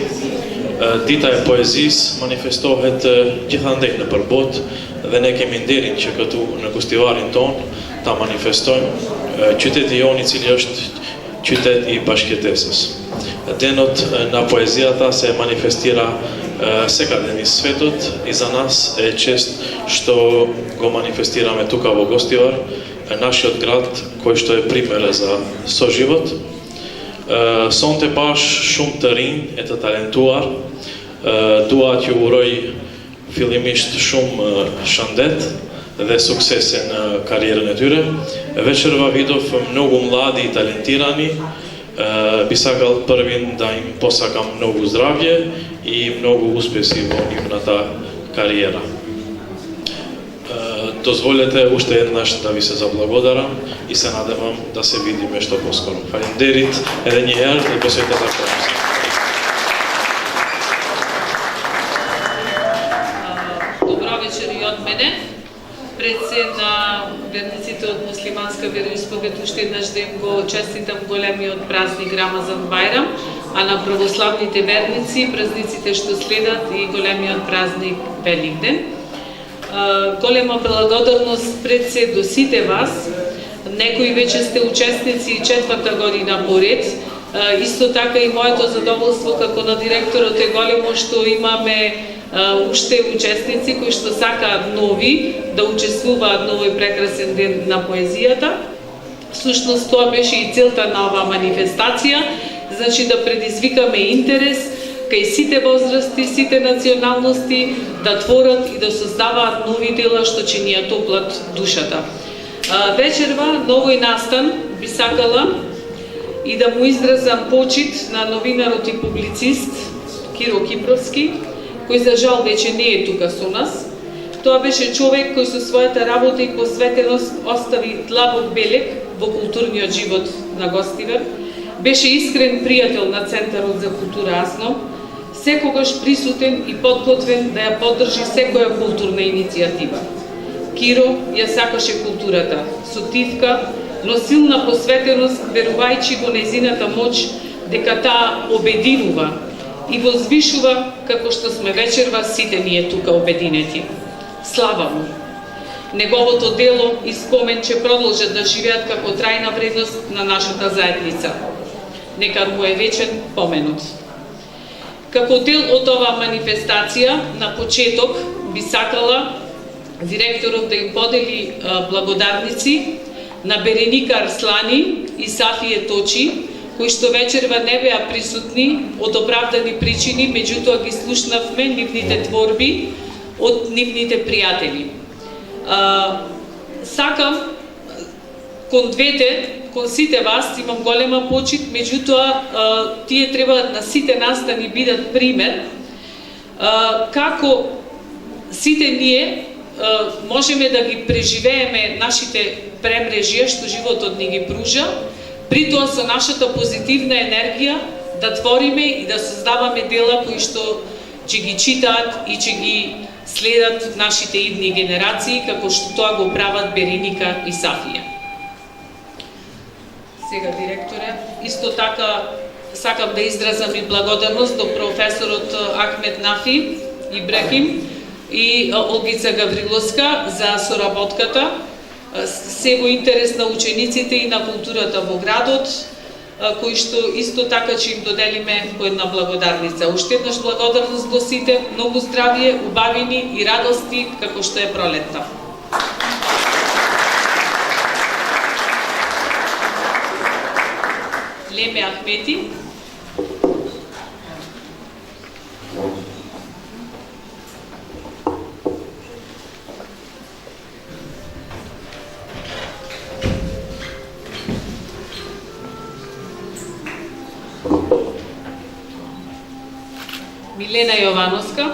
Dita e poezisë manifestohet gjithandej nëpër botë dhe ne kemi nderin që këtu në Kustivarin ton ta manifestojmë qyteti jon i cili është qytet i bashkëtesës. Denot na poezijata se manifestira сега ден из светот и за нас е чест што го манифестираме тука во Гостивар, нашиот град кој што е пример за соживот. Сонте баш шум të rinj e të talentuar, dua t'ju uroj fillimisht shumë shëndet dhe suksese në karierën e tyre. Večerva vidov mnogo mladi i talentirani, би сакал првин да им посакам многу здравје и многу успеси во нивната кариера. Дозволете уште еднаш да ви се заблагодарам и се надевам да се видиме што поскоро. Фалемдерит еден јер и посете за помост. Добро вечер и од мене. Пред се на верниците од муслиманска вероисповед уште еднаш да им го честитам големиот празник Рамазан Бајрам, а на православните верници празниците што следат и големиот празник Великден. Голема благодарност пред се до сите вас. Некои веќе сте учесници и четврта година поред. Исто така и моето задоволство како на директорот е големо што имаме уште учесници кои што сакаат нови да учествуваат на овој прекрасен ден на поезијата. Всушност тоа беше и целта на оваа манифестација, значи да предизвикаме интерес кај сите возрасти, сите националности да творат и да создаваат нови дела што ќе ни ја топлат душата. Вечерва на овој настан би сакала и да му изразам почит на новинарот и публицист Киро Кипровски, кој за жал веќе не е тука со нас. Тоа беше човек кој со својата работа и посветеност остави длабок белег во културниот живот на Гостивар. Беше искрен пријател на Центарот за култура Асно, секогаш присутен и подготвен да ја поддржи секоја културна иницијатива. Киро ја сакаше културата со тивка, но силна посветеност, верувајќи во нејзината моќ дека таа обединува и возвишува како што сме вечерва сите ние тука обединети. Слава му! Неговото дело и спомен ќе продолжат да живеат како трајна вредност на нашата заедница. Нека му е вечен поменот. Како дел од оваа манифестација, на почеток би сакала директорот да им подели благодарници на Береника Арслани и Сафие Точи, кои што вечерва не беа присутни од оправдани причини, меѓутоа ги слушнавме нивните творби од нивните пријатели. Сакам кон двете, кон сите вас имам голема почит, меѓутоа тие треба на сите нас да ни бидат пример како сите ние можеме да ги преживееме нашите премрежија што животот ни ги пружа, при тоа со нашата позитивна енергија да твориме и да создаваме дела кои што ќе ги читаат и ќе ги следат нашите идни генерации, како што тоа го прават Береника и Сафија. Сега, директоре, исто така сакам да изразам и благодарност до професорот Ахмед Нафи Ибрахим и Олгица Гавриловска за соработката, се во интерес на учениците и на културата во градот, кои што исто така ќе им доделиме по една благодарница. Уште еднаш благодарност до сите, многу здравје, убавини и радости како што е пролетта. Леме Ахмети. Милена Јовановска.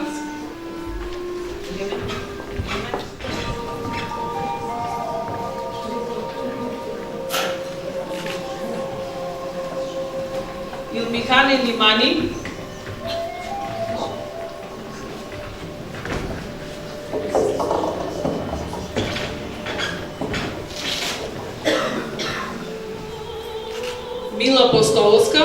Илмихане Лимани. Мила Постоловска.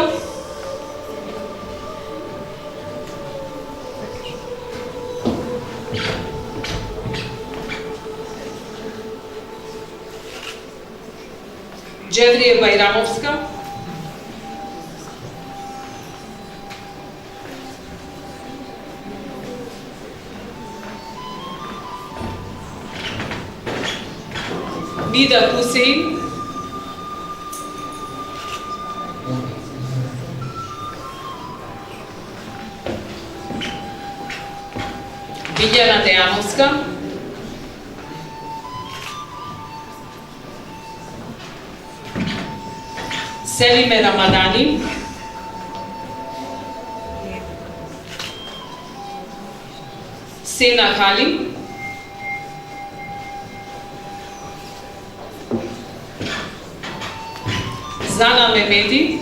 Джеврија Бајрамовска. Бида Хусейн. Биljana Дејановска. Селиме Рамадани. Сена Хали. Зана Мемеди.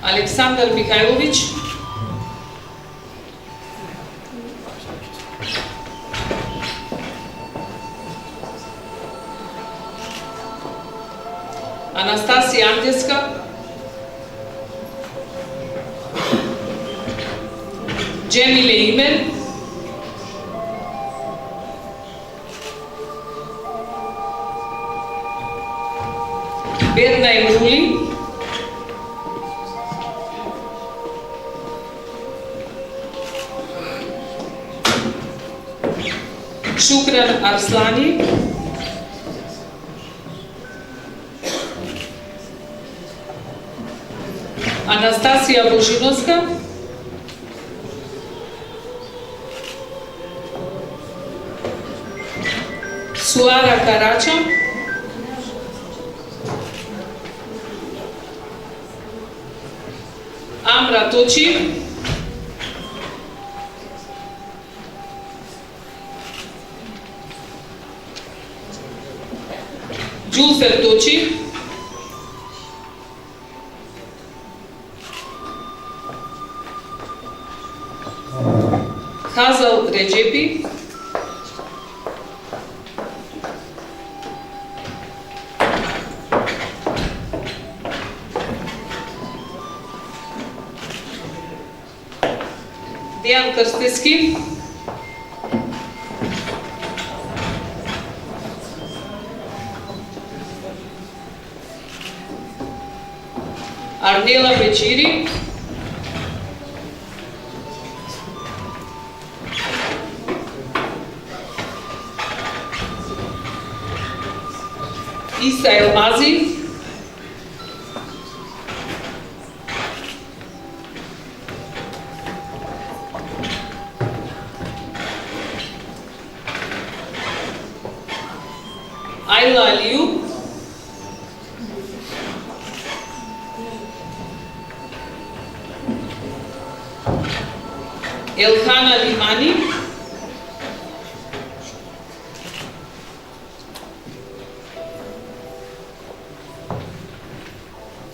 Александар Михајлович. Анастасија Андеска. Джемиле Имер. Берна Емрули. Шукран Арслани. Анастасија Божиновска. Суара Карача. Амра Точи. Джулфер Точи. Хазал Реджепи. Дејан Крстески. Арнела Печири. Иса Елмази. Айла Алиу. Елхана Лимани,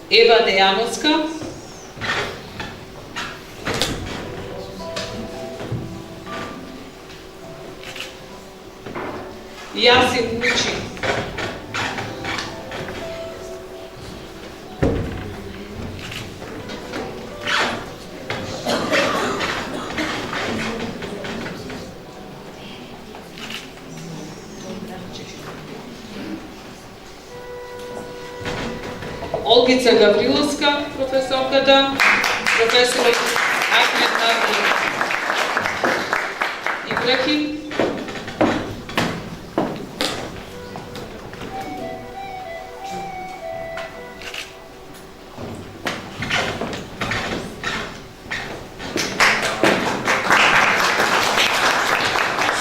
Ева Дејановска, Јасин Мучи, Олгица Гавриловска, професорката, професорот Ахмед Нарди Ибрахим,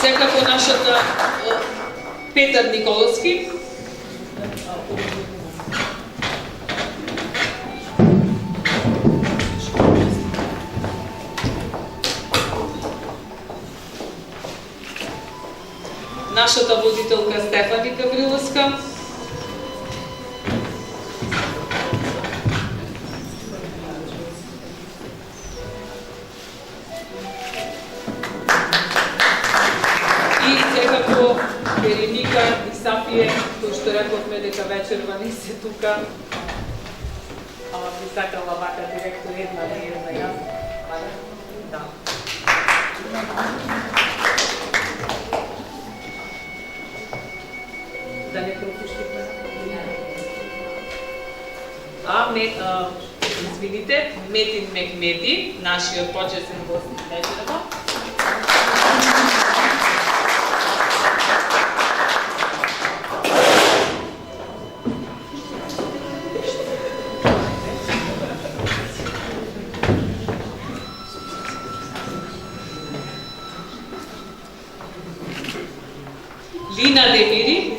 секако нашата Петар Николовски, нашата водителка Стефани Гавриловска, и секако Береника и Сафие, кои што рековме дека вечерва не се тука, ама би сакала вака директор една јас. Да. Да не пропуштихме. Извините, Метин Мехмеди, нашиот почесен гост вечерва. Лина Демири,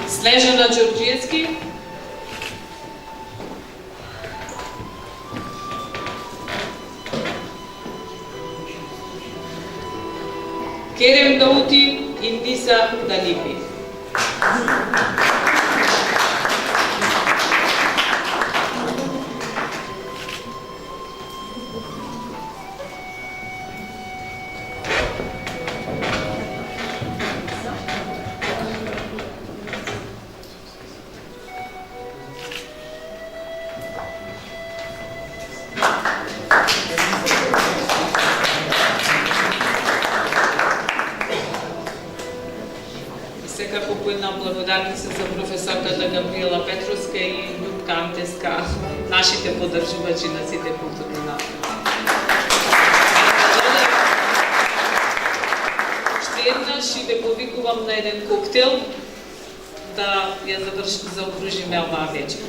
Снежана Ѓорѓиевски, Керем Даути и Ниса Далипи. Секако по една благодарница за професорката Габриела Петровска и Љупка Антеска, нашите поддржувачи на сите културни настани. Ще еднаш и ве повикувам на еден коктел да ја заокружиме оваа вечер.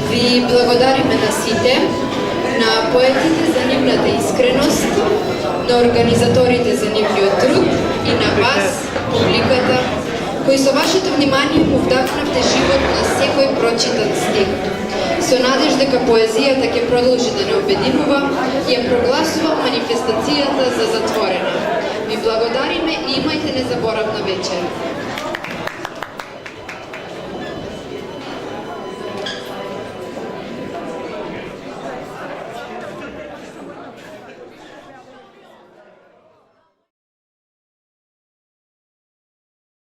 Ви благодариме на сите, на поетите за нивната искреност, на организаторите за нивниот труд и на вас, публиката, кои со вашето внимание му вдахнавте живот на секој прочитан стих. Со надеж дека поезијата ќе продолжи да не обединува, ја прогласува манифестацијата за затворена. Ви благодариме и имајте незаборавна вечер.